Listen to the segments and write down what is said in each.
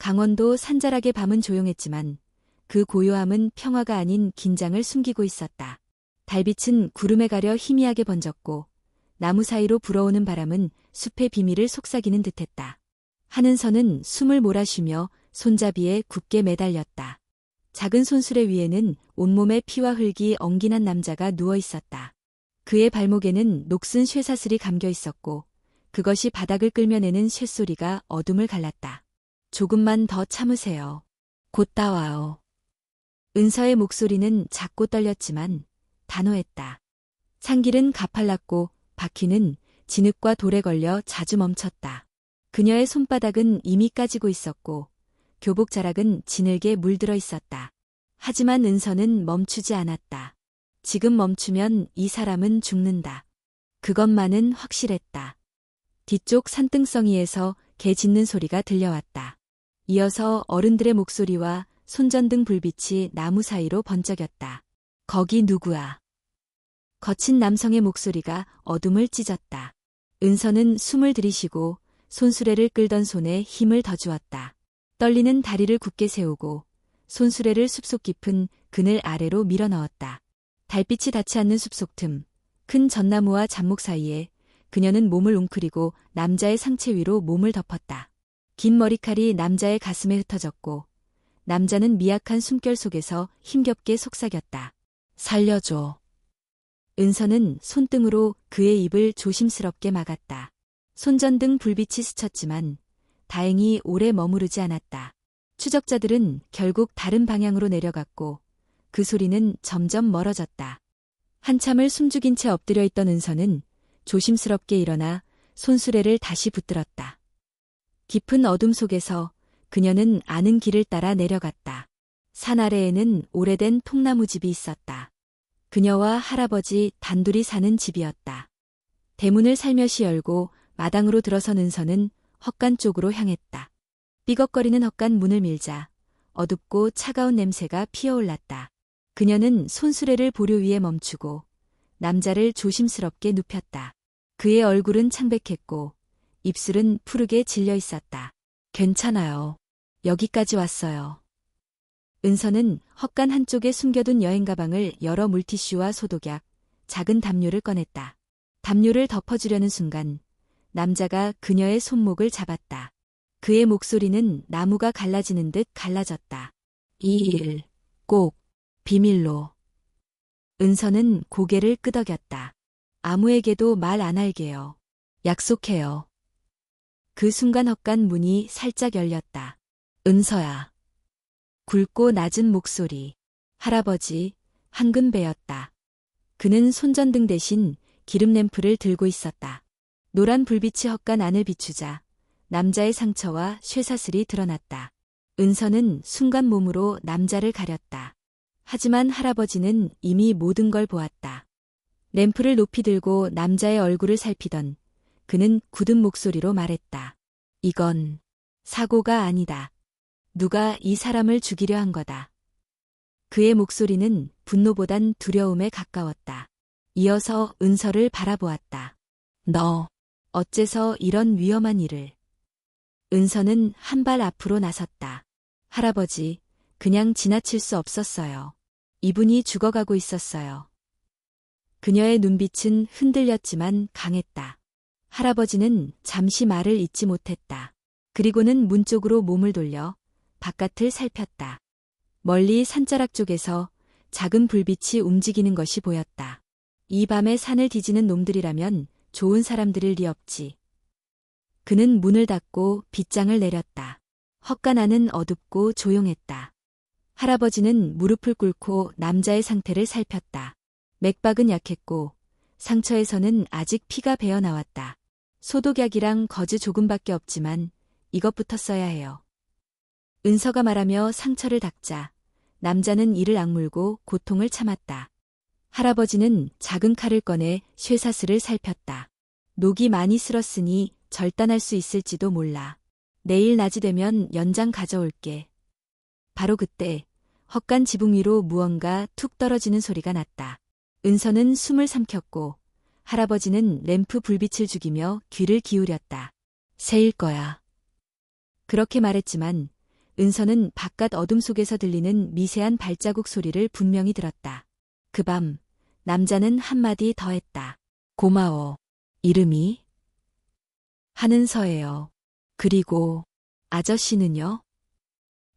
강원도 산자락의 밤은 조용했지만 그 고요함은 평화가 아닌 긴장을 숨기고 있었다. 달빛은 구름에 가려 희미하게 번졌고 나무 사이로 불어오는 바람은 숲의 비밀을 속삭이는 듯했다. 한은서는 숨을 몰아쉬며 손잡이에 굳게 매달렸다. 작은 손수레 위에는 온몸에 피와 흙이 엉긴한 남자가 누워 있었다. 그의 발목에는 녹슨 쇠사슬이 감겨 있었고 그것이 바닥을 끌며내는 쇳소리가 어둠을 갈랐다. 조금만 더 참으세요. 곧 다 와요. 은서의 목소리는 작고 떨렸지만 단호했다. 산길은 가팔랐고 바퀴는 진흙과 돌에 걸려 자주 멈췄다. 그녀의 손바닥은 이미 까지고 있었고 교복 자락은 진흙에 물들어 있었다. 하지만 은서는 멈추지 않았다. 지금 멈추면 이 사람은 죽는다. 그것만은 확실했다. 뒤쪽 산등성이에서 개 짖는 소리가 들려왔다. 이어서 어른들의 목소리와 손전등 불빛이 나무 사이로 번쩍였다. 거기 누구야? 거친 남성의 목소리가 어둠을 찢었다. 은서는 숨을 들이쉬고 손수레를 끌던 손에 힘을 더 주었다. 떨리는 다리를 굳게 세우고 손수레를 숲속 깊은 그늘 아래로 밀어넣었다. 달빛이 닿지 않는 숲속 틈, 큰 전나무와 잡목 사이에 그녀는 몸을 웅크리고 남자의 상체 위로 몸을 덮었다. 긴 머리칼이 남자의 가슴에 흩어졌고 남자는 미약한 숨결 속에서 힘겹게 속삭였다. 살려줘. 은서는 손등으로 그의 입을 조심스럽게 막았다. 손전등 불빛이 스쳤지만 다행히 오래 머무르지 않았다. 추적자들은 결국 다른 방향으로 내려갔고 그 소리는 점점 멀어졌다. 한참을 숨죽인 채 엎드려 있던 은서는 조심스럽게 일어나 손수레를 다시 붙들었다. 깊은 어둠 속에서 그녀는 아는 길을 따라 내려갔다. 산 아래에는 오래된 통나무집이 있었다. 그녀와 할아버지 단둘이 사는 집이었다. 대문을 살며시 열고 마당으로 들어선 은서는 헛간 쪽으로 향했다. 삐걱거리는 헛간 문을 밀자 어둡고 차가운 냄새가 피어올랐다. 그녀는 손수레를 보료 위에 멈추고 남자를 조심스럽게 눕혔다. 그의 얼굴은 창백했고 입술은 푸르게 질려 있었다. 괜찮아요. 여기까지 왔어요. 은서는 헛간 한쪽에 숨겨둔 여행 가방을 열어 물티슈와 소독약, 작은 담요를 꺼냈다. 담요를 덮어주려는 순간 남자가 그녀의 손목을 잡았다. 그의 목소리는 나무가 갈라지는 듯 갈라졌다. 이 일 꼭 비밀로. 은서는 고개를 끄덕였다. 아무에게도 말 안 할게요. 약속해요. 그 순간 헛간 문이 살짝 열렸다. 은서야. 굵고 낮은 목소리. 할아버지, 황금배였다. 그는 손전등 대신 기름 램프를 들고 있었다. 노란 불빛이 헛간 안을 비추자 남자의 상처와 쇠사슬이 드러났다. 은서는 순간 몸으로 남자를 가렸다. 하지만 할아버지는 이미 모든 걸 보았다. 램프를 높이 들고 남자의 얼굴을 살피던 그는 굳은 목소리로 말했다. 이건 사고가 아니다. 누가 이 사람을 죽이려 한 거다. 그의 목소리는 분노보단 두려움에 가까웠다. 이어서 은서를 바라보았다. 너, 어째서 이런 위험한 일을. 은서는 한 발 앞으로 나섰다. 할아버지, 그냥 지나칠 수 없었어요. 이분이 죽어가고 있었어요. 그녀의 눈빛은 흔들렸지만 강했다. 할아버지는 잠시 말을 잇지 못했다. 그리고는 문 쪽으로 몸을 돌려 바깥을 살폈다. 멀리 산자락 쪽에서 작은 불빛이 움직이는 것이 보였다. 이 밤에 산을 뒤지는 놈들이라면 좋은 사람들일 리 없지. 그는 문을 닫고 빗장을 내렸다. 헛간 안은 어둡고 조용했다. 할아버지는 무릎을 꿇고 남자의 상태를 살폈다. 맥박은 약했고 상처에서는 아직 피가 배어 나왔다. 소독약이랑 거즈 조금밖에 없지만 이것부터 써야 해요. 은서가 말하며 상처를 닦자 남자는 이를 악물고 고통을 참았다. 할아버지는 작은 칼을 꺼내 쇠사슬을 살폈다. 녹이 많이 슬었으니 절단할 수 있을지도 몰라. 내일 낮이 되면 연장 가져올게. 바로 그때 헛간 지붕 위로 무언가 툭 떨어지는 소리가 났다. 은서는 숨을 삼켰고 할아버지는 램프 불빛을 죽이며 귀를 기울였다. 새일 거야. 그렇게 말했지만 은서는 바깥 어둠 속에서 들리는 미세한 발자국 소리를 분명히 들었다. 그 밤 남자는 한마디 더 했다. 고마워. 이름이? 한은서예요. 그리고 아저씨는요?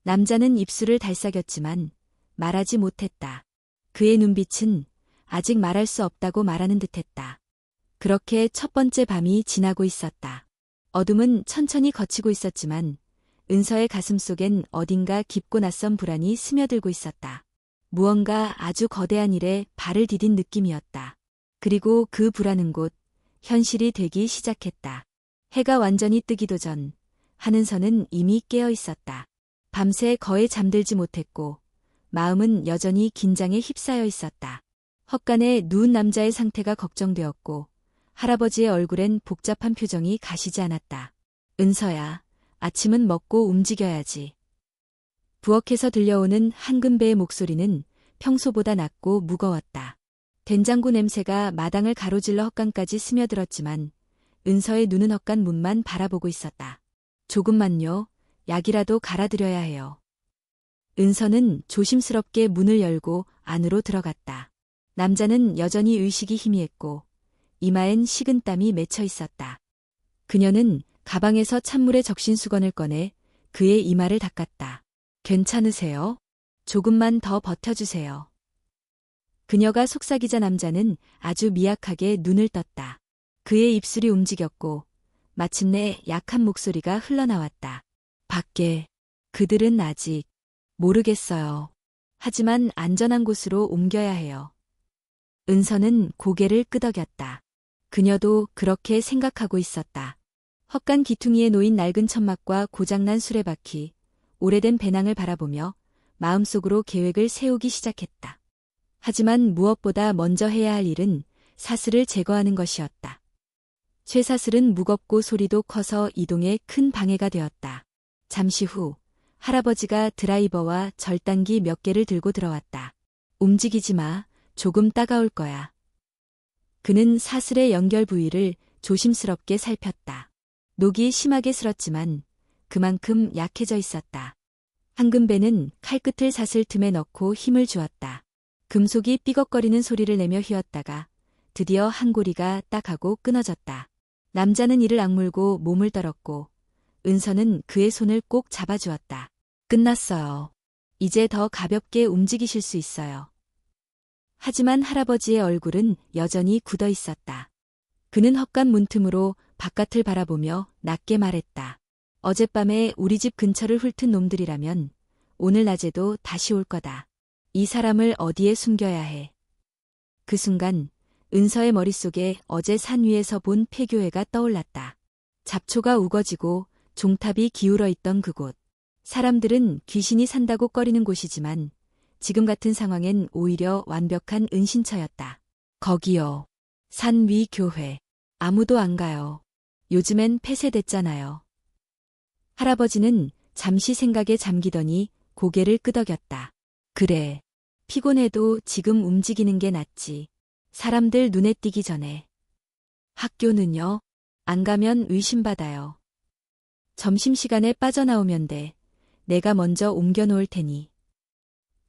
남자는 입술을 달싹였지만 말하지 못했다. 그의 눈빛은 아직 말할 수 없다고 말하는 듯했다. 그렇게 첫 번째 밤이 지나고 있었다. 어둠은 천천히 걷히고 있었지만 은서의 가슴 속엔 어딘가 깊고 낯선 불안이 스며들고 있었다. 무언가 아주 거대한 일에 발을 디딘 느낌이었다. 그리고 그 불안은 곧 현실이 되기 시작했다. 해가 완전히 뜨기도 전 한은서는 이미 깨어 있었다. 밤새 거의 잠들지 못했고 마음은 여전히 긴장에 휩싸여 있었다. 헛간에 누운 남자의 상태가 걱정되었고 할아버지의 얼굴엔 복잡한 표정이 가시지 않았다. 은서야, 아침은 먹고 움직여야지. 부엌에서 들려오는 한금배의 목소리는 평소보다 낮고 무거웠다. 된장구 냄새가 마당을 가로질러 헛간까지 스며들었지만 은서의 눈은 헛간 문만 바라보고 있었다. 조금만요. 약이라도 갈아드려야 해요. 은서는 조심스럽게 문을 열고 안으로 들어갔다. 남자는 여전히 의식이 희미했고 이마엔 식은땀이 맺혀 있었다. 그녀는 가방에서 찬물에 적신 수건을 꺼내 그의 이마를 닦았다. 괜찮으세요? 조금만 더 버텨주세요. 그녀가 속삭이자 남자는 아주 미약하게 눈을 떴다. 그의 입술이 움직였고 마침내 약한 목소리가 흘러나왔다. 밖에 그들은 아직 모르겠어요. 하지만 안전한 곳으로 옮겨야 해요. 은서는 고개를 끄덕였다. 그녀도 그렇게 생각하고 있었다. 헛간 기퉁이에 놓인 낡은 천막과 고장난 수레바퀴, 오래된 배낭을 바라보며 마음속으로 계획을 세우기 시작했다. 하지만 무엇보다 먼저 해야 할 일은 사슬을 제거하는 것이었다. 쇠사슬은 무겁고 소리도 커서 이동에 큰 방해가 되었다. 잠시 후 할아버지가 드라이버와 절단기 몇 개를 들고 들어왔다. 움직이지 마. 조금 따가울 거야. 그는 사슬의 연결 부위를 조심스럽게 살폈다. 녹이 심하게 슬었지만 그만큼 약해져 있었다. 한금배는 칼끝을 사슬 틈에 넣고 힘을 주었다. 금속이 삐걱거리는 소리를 내며 휘었다가 드디어 한 고리가 딱 하고 끊어졌다. 남자는 이를 악물고 몸을 떨었고 은서는 그의 손을 꼭 잡아주었다. 끝났어요. 이제 더 가볍게 움직이실 수 있어요. 하지만 할아버지의 얼굴은 여전히 굳어 있었다. 그는 헛간 문틈으로 바깥을 바라보며 낮게 말했다. 어젯밤에 우리 집 근처를 훑은 놈들이라면 오늘 낮에도 다시 올 거다. 이 사람을 어디에 숨겨야 해. 그 순간 은서의 머릿속에 어제 산 위에서 본 폐교회가 떠올랐다. 잡초가 우거지고 종탑이 기울어 있던 그곳. 사람들은 귀신이 산다고 꺼리는 곳이지만 지금 같은 상황엔 오히려 완벽한 은신처였다. 거기요. 산 위 교회. 아무도 안 가요. 요즘엔 폐쇄됐잖아요. 할아버지는 잠시 생각에 잠기더니 고개를 끄덕였다. 그래. 피곤해도 지금 움직이는 게 낫지. 사람들 눈에 띄기 전에. 학교는요? 안 가면 의심받아요. 점심시간에 빠져나오면 돼. 내가 먼저 옮겨놓을 테니.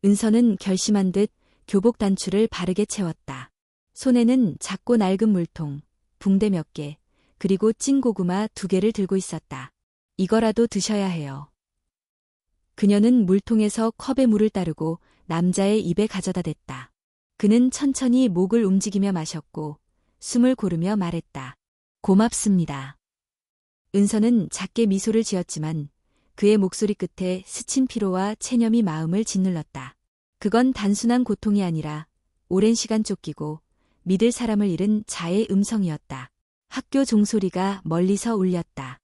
은서는 결심한 듯 교복 단추를 바르게 채웠다. 손에는 작고 낡은 물통, 붕대 몇 개, 그리고 찐 고구마 2개를 들고 있었다. 이거라도 드셔야 해요. 그녀는 물통에서 컵에 물을 따르고 남자의 입에 가져다 댔다. 그는 천천히 목을 움직이며 마셨고 숨을 고르며 말했다. 고맙습니다. 은서는 작게 미소를 지었지만 그의 목소리 끝에 스친 피로와 체념이 마음을 짓눌렀다. 그건 단순한 고통이 아니라 오랜 시간 쫓기고 믿을 사람을 잃은 자의 음성이었다. 학교 종소리가 멀리서 울렸다.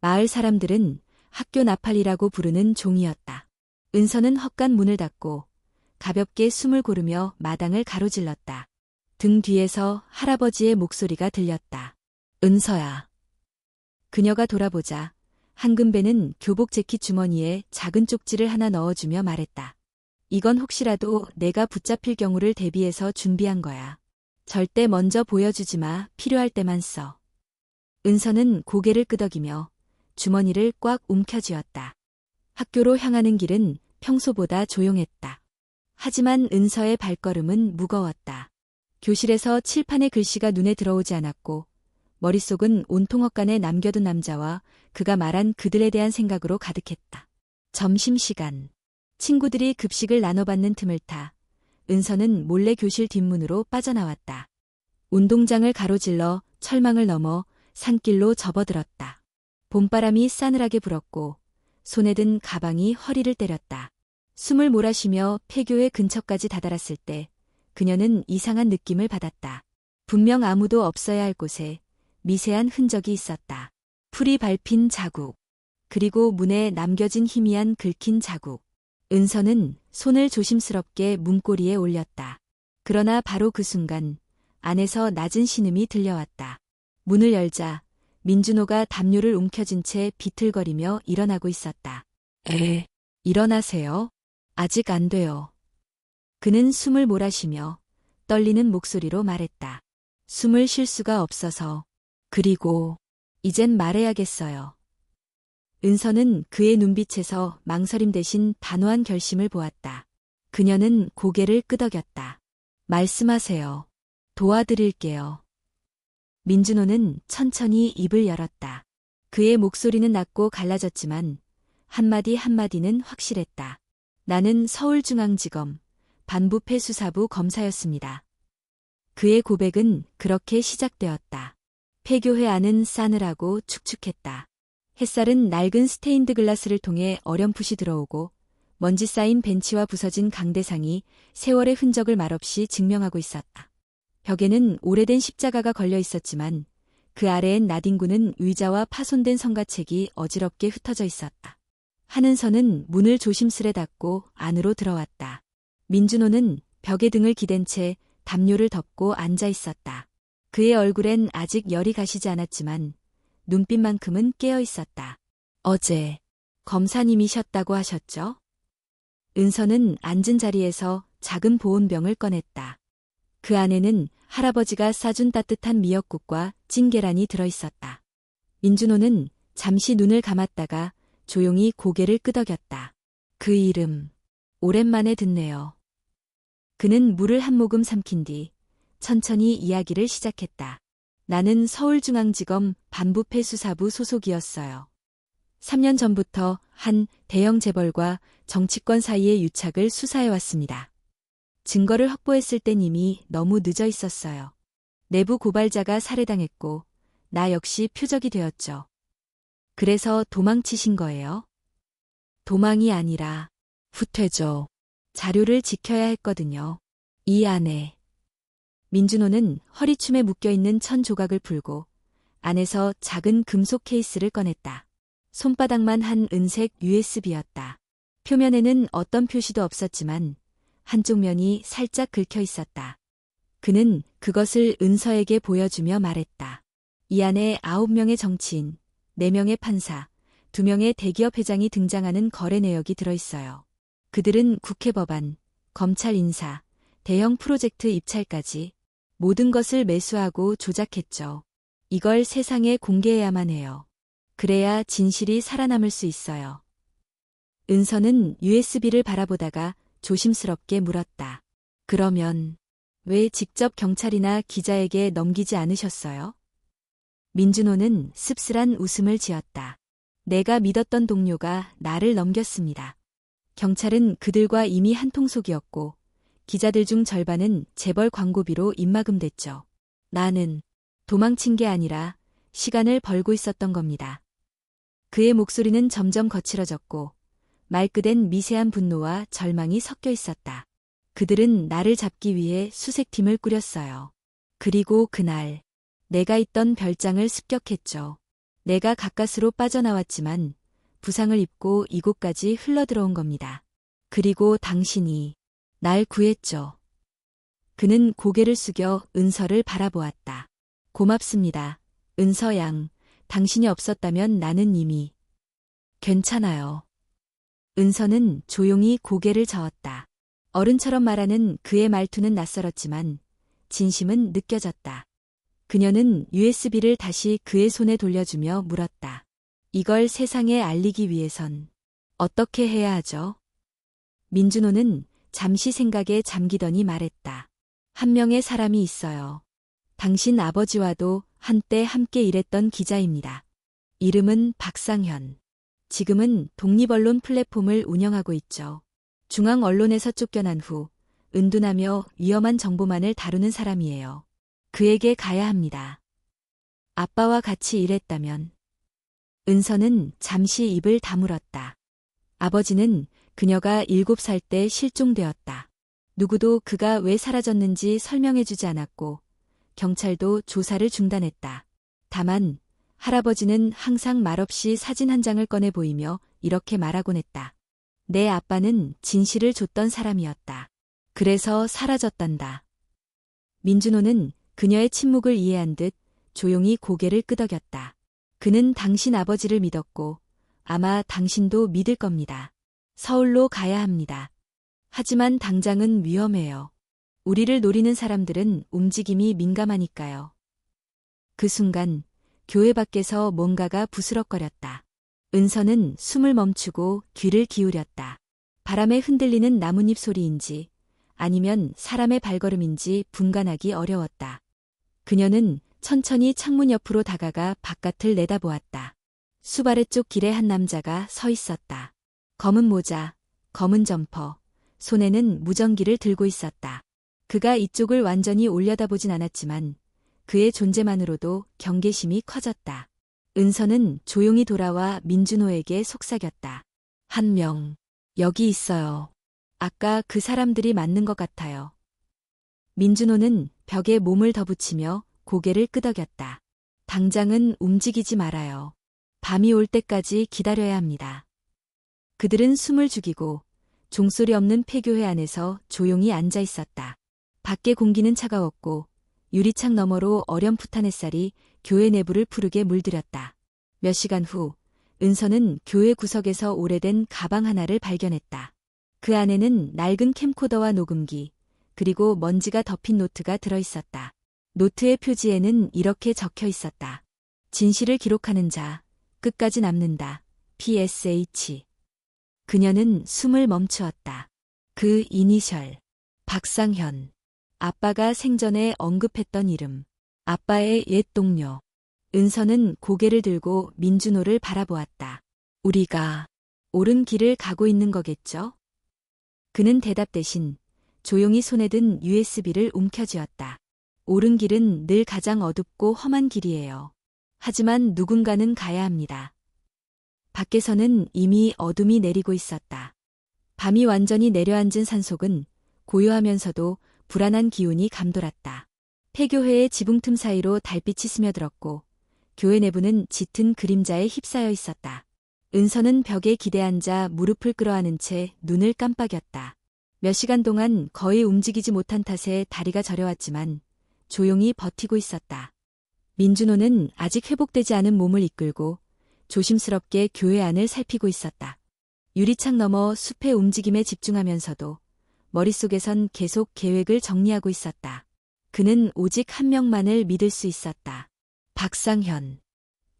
마을 사람들은 학교 나팔이라고 부르는 종이었다. 은서는 헛간 문을 닫고 가볍게 숨을 고르며 마당을 가로질렀다. 등 뒤에서 할아버지의 목소리가 들렸다. 은서야. 그녀가 돌아보자 한금배는 교복 재킷 주머니에 작은 쪽지를 하나 넣어주며 말했다. 이건 혹시라도 내가 붙잡힐 경우를 대비해서 준비한 거야. 절대 먼저 보여주지 마. 필요할 때만 써. 은서는 고개를 끄덕이며 주머니를 꽉 움켜쥐었다. 학교로 향하는 길은 평소보다 조용했다. 하지만 은서의 발걸음은 무거웠다. 교실에서 칠판의 글씨가 눈에 들어오지 않았고 머릿속은 온통 헛간에 남겨둔 남자와 그가 말한 그들에 대한 생각으로 가득했다. 점심시간. 친구들이 급식을 나눠받는 틈을 타 은서는 몰래 교실 뒷문으로 빠져나왔다. 운동장을 가로질러 철망을 넘어 산길로 접어들었다. 봄바람이 싸늘하게 불었고 손에 든 가방이 허리를 때렸다. 숨을 몰아쉬며 폐교의 근처까지 다다랐을 때 그녀는 이상한 느낌을 받았다. 분명 아무도 없어야 할 곳에 미세한 흔적이 있었다. 풀이 밟힌 자국, 그리고 문에 남겨진 희미한 긁힌 자국. 은서는 손을 조심스럽게 문고리에 올렸다. 그러나 바로 그 순간 안에서 낮은 신음이 들려왔다. 문을 열자 민준호가 담요를 움켜쥔 채 비틀거리며 일어나고 있었다. 일어나세요. 아직 안 돼요. 그는 숨을 몰아쉬며 떨리는 목소리로 말했다. 숨을 쉴 수가 없어서. 그리고 이젠 말해야겠어요. 은서는 그의 눈빛에서 망설임 대신 단호한 결심을 보았다. 그녀는 고개를 끄덕였다. 말씀하세요. 도와드릴게요. 민준호는 천천히 입을 열었다. 그의 목소리는 낮고 갈라졌지만 한마디 한마디는 확실했다. 나는 서울중앙지검 반부패수사부 검사였습니다. 그의 고백은 그렇게 시작되었다. 폐교회 안은 싸늘하고 축축했다. 햇살은 낡은 스테인드 글라스를 통해 어렴풋이 들어오고 먼지 쌓인 벤치와 부서진 강대상이 세월의 흔적을 말없이 증명하고 있었다. 벽에는 오래된 십자가가 걸려 있었지만 그 아래엔 나뒹구는 의자와 파손된 성가책이 어지럽게 흩어져 있었다. 한은서는 문을 조심스레 닫고 안으로 들어왔다. 민준호는 벽에 등을 기댄 채 담요를 덮고 앉아 있었다. 그의 얼굴엔 아직 열이 가시지 않았지만 눈빛만큼은 깨어 있었다. 어제 검사님이셨다고 하셨죠? 은서는 앉은 자리에서 작은 보온병을 꺼냈다. 그 안에는 할아버지가 싸준 따뜻한 미역국과 찐 계란이 들어있었다. 민준호는 잠시 눈을 감았다가 조용히 고개를 끄덕였다. 그 이름 오랜만에 듣네요. 그는 물을 한 모금 삼킨 뒤 천천히 이야기를 시작했다. 나는 서울중앙지검 반부패수사부 소속이었어요. 3년 전부터 한 대형 재벌과 정치권 사이의 유착을 수사해왔습니다. 증거를 확보했을 땐 이미 너무 늦어 있었어요. 내부 고발자가 살해당했고 나 역시 표적이 되었죠. 그래서 도망치신 거예요? 도망이 아니라 후퇴죠. 자료를 지켜야 했거든요. 이 안에. 민준호는 허리춤에 묶여있는 천 조각을 풀고 안에서 작은 금속 케이스를 꺼냈다. 손바닥만 한 은색 USB였다. 표면에는 어떤 표시도 없었지만 한쪽 면이 살짝 긁혀 있었다. 그는 그것을 은서에게 보여주며 말했다. 이 안에 9명의 정치인, 4명의 판사, 2명의 대기업 회장이 등장하는 거래 내역이 들어있어요. 그들은 국회 법안, 검찰 인사, 대형 프로젝트 입찰까지 모든 것을 매수하고 조작했죠. 이걸 세상에 공개해야만 해요. 그래야 진실이 살아남을 수 있어요. 은서는 USB를 바라보다가 조심스럽게 물었다. 그러면 왜 직접 경찰이나 기자에게 넘기지 않으셨어요? 민준호는 씁쓸한 웃음을 지었다. 내가 믿었던 동료가 나를 넘겼습니다. 경찰은 그들과 이미 한통속이었고 기자들 중 절반은 재벌 광고비로 입막음됐죠. 나는 도망친 게 아니라 시간을 벌고 있었던 겁니다. 그의 목소리는 점점 거칠어졌고 말끝엔 미세한 분노와 절망이 섞여 있었다. 그들은 나를 잡기 위해 수색팀을 꾸렸어요. 그리고 그날 내가 있던 별장을 습격했죠. 내가 가까스로 빠져나왔지만 부상을 입고 이곳까지 흘러들어온 겁니다. 그리고 당신이 날 구했죠. 그는 고개를 숙여 은서를 바라보았다. 고맙습니다. 은서 양, 당신이 없었다면 나는 이미. 괜찮아요. 은서는 조용히 고개를 저었다. 어른처럼 말하는 그의 말투는 낯설었지만 진심은 느껴졌다. 그녀는 USB를 다시 그의 손에 돌려주며 물었다. 이걸 세상에 알리기 위해선 어떻게 해야 하죠? 민준호는 잠시 생각에 잠기더니 말했다. 한 명의 사람이 있어요. 당신 아버지와도 한때 함께 일했던 기자입니다. 이름은 박상현. 지금은 독립언론 플랫폼을 운영하고 있죠. 중앙 언론에서 쫓겨난 후 은둔하며 위험한 정보만을 다루는 사람이에요. 그에게 가야 합니다. 아빠와 같이 일했다면. 은서는 잠시 입을 다물었다. 아버지는 그녀가 7살 때 실종되었다. 누구도 그가 왜 사라졌는지 설명해주지 않았고 경찰도 조사를 중단했다. 다만 할아버지는 항상 말없이 사진 한 장을 꺼내 보이며 이렇게 말하곤 했다. 내 아빠는 진실을 줬던 사람이었다. 그래서 사라졌단다. 민준호는 그녀의 침묵을 이해한 듯 조용히 고개를 끄덕였다. 그는 당신 아버지를 믿었고 아마 당신도 믿을 겁니다. 서울로 가야 합니다. 하지만 당장은 위험해요. 우리를 노리는 사람들은 움직임이 민감하니까요. 그 순간 교회 밖에서 뭔가가 부스럭거렸다. 은서는 숨을 멈추고 귀를 기울였다. 바람에 흔들리는 나뭇잎 소리인지 아니면 사람의 발걸음인지 분간하기 어려웠다. 그녀는 천천히 창문 옆으로 다가가 바깥을 내다보았다. 수바레 쪽 길에 한 남자가 서 있었다. 검은 모자, 검은 점퍼, 손에는 무전기를 들고 있었다. 그가 이쪽을 완전히 올려다보진 않았지만 그의 존재만으로도 경계심이 커졌다. 은서는 조용히 돌아와 민준호에게 속삭였다. 한 명, 여기 있어요. 아까 그 사람들이 맞는 것 같아요. 민준호는 벽에 몸을 덧붙이며 고개를 끄덕였다. 당장은 움직이지 말아요. 밤이 올 때까지 기다려야 합니다. 그들은 숨을 죽이고 종소리 없는 폐교회 안에서 조용히 앉아 있었다. 밖의 공기는 차가웠고 유리창 너머로 어렴풋한 햇살이 교회 내부를 푸르게 물들였다. 몇 시간 후 은서는 교회 구석에서 오래된 가방 하나를 발견했다. 그 안에는 낡은 캠코더와 녹음기, 그리고 먼지가 덮인 노트가 들어있었다. 노트의 표지에는 이렇게 적혀 있었다. 진실을 기록하는 자, 끝까지 남는다. PSH. 그녀는 숨을 멈추었다. 그 이니셜. 박상현. 아빠가 생전에 언급했던 이름. 아빠의 옛 동료. 은서는 고개를 들고 민준호를 바라보았다. 우리가 옳은 길을 가고 있는 거겠죠? 그는 대답 대신 조용히 손에 든 USB를 움켜쥐었다. 옳은 길은 늘 가장 어둡고 험한 길이에요. 하지만 누군가는 가야 합니다. 밖에서는 이미 어둠이 내리고 있었다. 밤이 완전히 내려앉은 산속은 고요하면서도 불안한 기운이 감돌았다. 폐교회의 지붕 틈 사이로 달빛이 스며들었고 교회 내부는 짙은 그림자에 휩싸여 있었다. 은서는 벽에 기대앉아 무릎을 끌어안은 채 눈을 깜빡였다. 몇 시간 동안 거의 움직이지 못한 탓에 다리가 저려왔지만 조용히 버티고 있었다. 민준호는 아직 회복되지 않은 몸을 이끌고 조심스럽게 교회 안을 살피고 있었다. 유리창 너머 숲의 움직임에 집중하면서도 머릿속에선 계속 계획을 정리하고 있었다. 그는 오직 한 명만을 믿을 수 있었다. 박상현.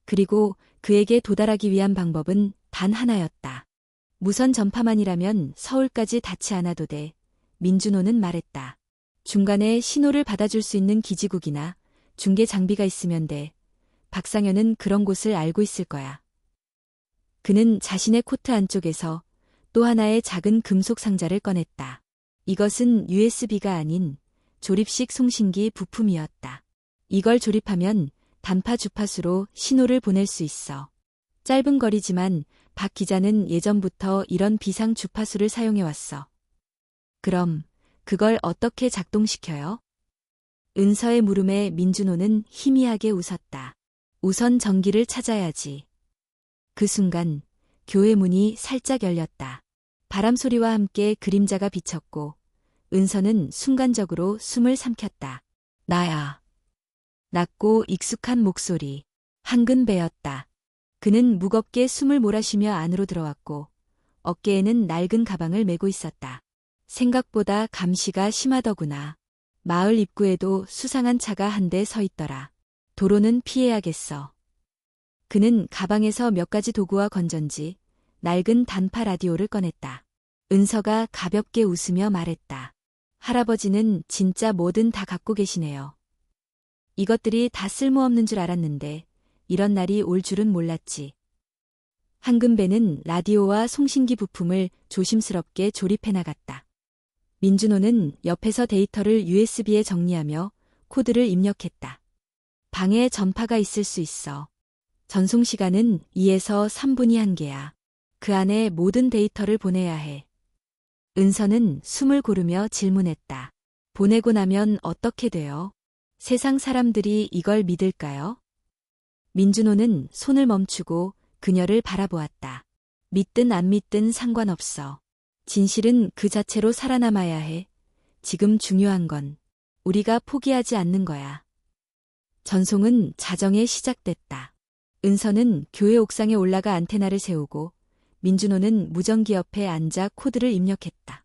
그리고 그에게 도달하기 위한 방법은 단 하나였다. 무선 전파만이라면 서울까지 닿지 않아도 돼. 민준호는 말했다. 중간에 신호를 받아줄 수 있는 기지국이나 중계 장비가 있으면 돼. 박상현은 그런 곳을 알고 있을 거야. 그는 자신의 코트 안쪽에서 또 하나의 작은 금속 상자를 꺼냈다. 이것은 USB가 아닌 조립식 송신기 부품이었다. 이걸 조립하면 단파 주파수로 신호를 보낼 수 있어. 짧은 거리지만 박 기자는 예전부터 이런 비상 주파수를 사용해왔어. 그럼 그걸 어떻게 작동시켜요? 은서의 물음에 민준호는 희미하게 웃었다. 우선 전기를 찾아야지. 그 순간 교회 문이 살짝 열렸다. 바람 소리와 함께 그림자가 비쳤고 은서는 순간적으로 숨을 삼켰다. 나야. 낮고 익숙한 목소리. 한근배였다. 그는 무겁게 숨을 몰아쉬며 안으로 들어왔고 어깨에는 낡은 가방을 메고 있었다. 생각보다 감시가 심하더구나. 마을 입구에도 수상한 차가 한 대 서 있더라. 도로는 피해야겠어. 그는 가방에서 몇 가지 도구와 건전지, 낡은 단파 라디오를 꺼냈다. 은서가 가볍게 웃으며 말했다. 할아버지는 진짜 뭐든 다 갖고 계시네요. 이것들이 다 쓸모없는 줄 알았는데 이런 날이 올 줄은 몰랐지. 한금배는 라디오와 송신기 부품을 조심스럽게 조립해 나갔다. 민준호는 옆에서 데이터를 USB에 정리하며 코드를 입력했다. 방에 전파가 있을 수 있어. 전송 시간은 2에서 3분이 한계야. 그 안에 모든 데이터를 보내야 해. 은서는 숨을 고르며 질문했다. 보내고 나면 어떻게 돼요? 세상 사람들이 이걸 믿을까요? 민준호는 손을 멈추고 그녀를 바라보았다. 믿든 안 믿든 상관없어. 진실은 그 자체로 살아남아야 해. 지금 중요한 건 우리가 포기하지 않는 거야. 전송은 자정에 시작됐다. 은서는 교회 옥상에 올라가 안테나를 세우고 민준호는 무전기 옆에 앉아 코드를 입력했다.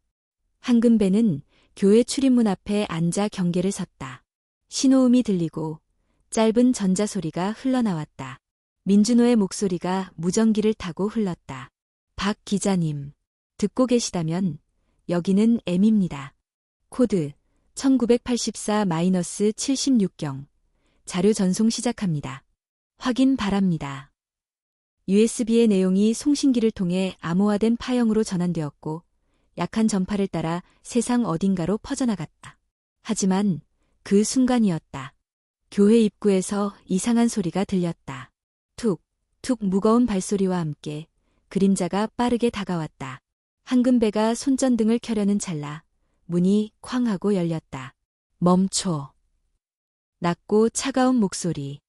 한금배는 교회 출입문 앞에 앉아 경계를 섰다. 신호음이 들리고 짧은 전자소리가 흘러나왔다. 민준호의 목소리가 무전기를 타고 흘렀다. 박 기자님, 듣고 계시다면 여기는 M입니다. 코드 1984-76경. 자료 전송 시작합니다. 확인 바랍니다. USB의 내용이 송신기를 통해 암호화된 파형으로 전환되었고 약한 전파를 따라 세상 어딘가로 퍼져나갔다. 하지만 그 순간이었다. 교회 입구에서 이상한 소리가 들렸다. 툭, 툭 무거운 발소리와 함께 그림자가 빠르게 다가왔다. 한금배가 손전등을 켜려는 찰나 문이 쾅 하고 열렸다. 멈춰. 낮고 차가운 목소리.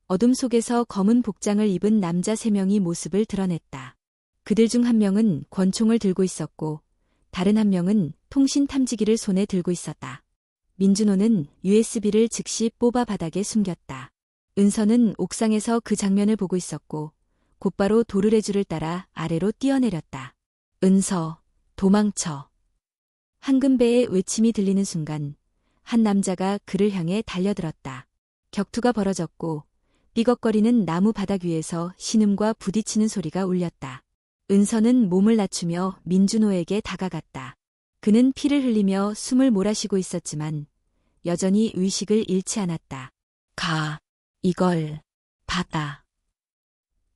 어둠 속에서 검은 복장을 입은 남자 3명이 모습을 드러냈다. 그들 중 한 명은 권총을 들고 있었고 다른 한 명은 통신 탐지기를 손에 들고 있었다. 민준호는 USB를 즉시 뽑아 바닥에 숨겼다. 은서는 옥상에서 그 장면을 보고 있었고 곧바로 도르래줄을 따라 아래로 뛰어내렸다. 은서, 도망쳐. 한금배의 외침이 들리는 순간 한 남자가 그를 향해 달려들었다. 격투가 벌어졌고 삐걱거리는 나무 바닥 위에서 신음과 부딪히는 소리가 울렸다. 은서는 몸을 낮추며 민준호에게 다가갔다. 그는 피를 흘리며 숨을 몰아쉬고 있었지만 여전히 의식을 잃지 않았다. 가, 이걸 받아.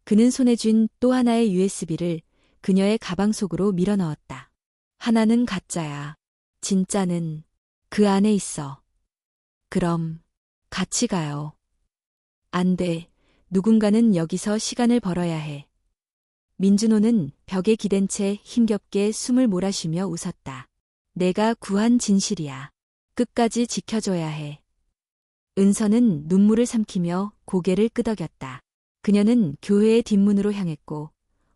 그는 손에 쥔 또 하나의 USB를 그녀의 가방 속으로 밀어넣었다. 하나는 가짜야. 진짜는 그 안에 있어. 그럼 같이 가요. 안 돼. 누군가는 여기서 시간을 벌어야 해. 민준호는 벽에 기댄 채 힘겹게 숨을 몰아쉬며 웃었다. 내가 구한 진실이야. 끝까지 지켜줘야 해. 은서는 눈물을 삼키며 고개를 끄덕였다. 그녀는 교회의 뒷문으로 향했고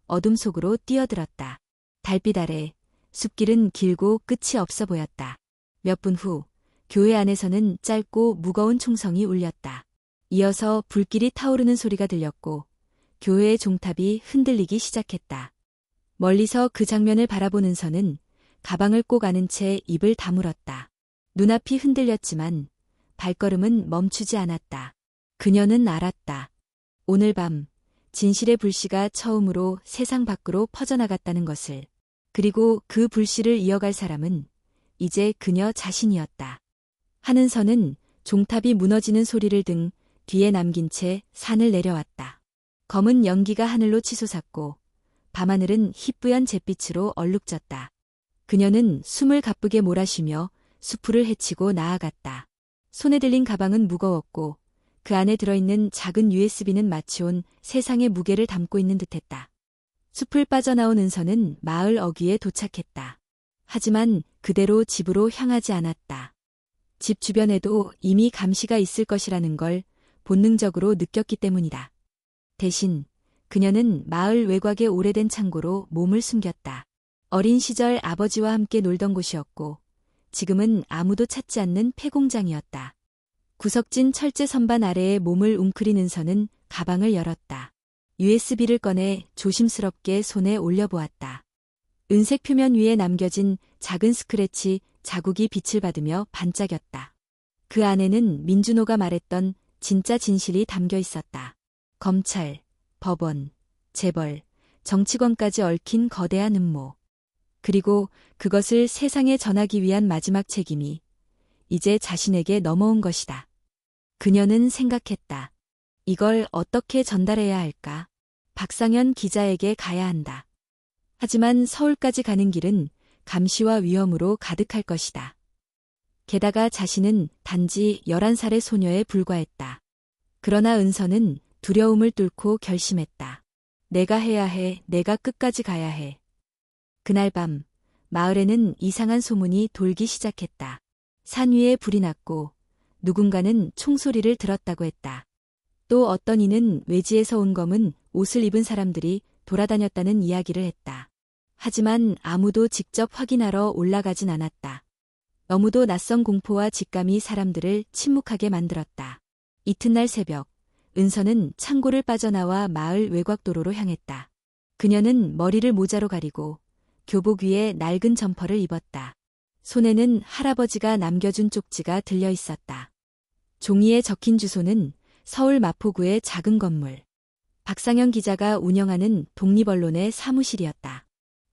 어둠 속으로 뛰어들었다. 달빛 아래 숲길은 길고 끝이 없어 보였다. 몇 분 후 교회 안에서는 짧고 무거운 총성이 울렸다. 이어서 불길이 타오르는 소리가 들렸고 교회의 종탑이 흔들리기 시작했다. 멀리서 그 장면을 바라본 은서는 가방을 꼭 안은 채 입을 다물었다. 눈앞이 흔들렸지만 발걸음은 멈추지 않았다. 그녀는 알았다. 오늘 밤 진실의 불씨가 처음으로 세상 밖으로 퍼져나갔다는 것을. 그리고 그 불씨를 이어갈 사람은 이제 그녀 자신이었다. 한은서는 종탑이 무너지는 소리를 등 뒤에 남긴 채 산을 내려왔다. 검은 연기가 하늘로 치솟았고 밤하늘은 희뿌연 잿빛으로 얼룩졌다. 그녀는 숨을 가쁘게 몰아쉬며 수풀을 헤치고 나아갔다. 손에 들린 가방은 무거웠고 그 안에 들어있는 작은 USB는 마치 온 세상의 무게를 담고 있는 듯했다. 숲을 빠져나온 은서는 마을 어귀에 도착했다. 하지만 그대로 집으로 향하지 않았다. 집 주변에도 이미 감시가 있을 것이라는 걸 본능적으로 느꼈기 때문이다. 대신 그녀는 마을 외곽의 오래된 창고로 몸을 숨겼다. 어린 시절 아버지와 함께 놀던 곳이었고 지금은 아무도 찾지 않는 폐공장이었다. 구석진 철제 선반 아래에 몸을 웅크린 은서는 가방을 열었다. USB를 꺼내 조심스럽게 손에 올려보았다. 은색 표면 위에 남겨진 작은 스크래치 자국이 빛을 받으며 반짝였다. 그 안에는 민준호가 말했던 진짜 진실이 담겨 있었다. 검찰, 법원, 재벌, 정치권까지 얽힌 거대한 음모. 그리고 그것을 세상에 전하기 위한 마지막 책임이 이제 자신에게 넘어온 것이다. 그녀는 생각했다. 이걸 어떻게 전달해야 할까? 박상현 기자에게 가야 한다. 하지만 서울까지 가는 길은 감시와 위험으로 가득할 것이다. 게다가 자신은 단지 11살의 소녀에 불과했다. 그러나 은서는 두려움을 뚫고 결심했다. 내가 해야 해, 내가 끝까지 가야 해. 그날 밤, 마을에는 이상한 소문이 돌기 시작했다. 산 위에 불이 났고 누군가는 총소리를 들었다고 했다. 또 어떤 이는 외지에서 온 검은 옷을 입은 사람들이 돌아다녔다는 이야기를 했다. 하지만 아무도 직접 확인하러 올라가진 않았다. 너무도 낯선 공포와 직감이 사람들을 침묵하게 만들었다. 이튿날 새벽, 은서는 창고를 빠져나와 마을 외곽도로로 향했다. 그녀는 머리를 모자로 가리고 교복 위에 낡은 점퍼를 입었다. 손에는 할아버지가 남겨준 쪽지가 들려 있었다. 종이에 적힌 주소는 서울 마포구의 작은 건물. 박상현 기자가 운영하는 독립언론의 사무실이었다.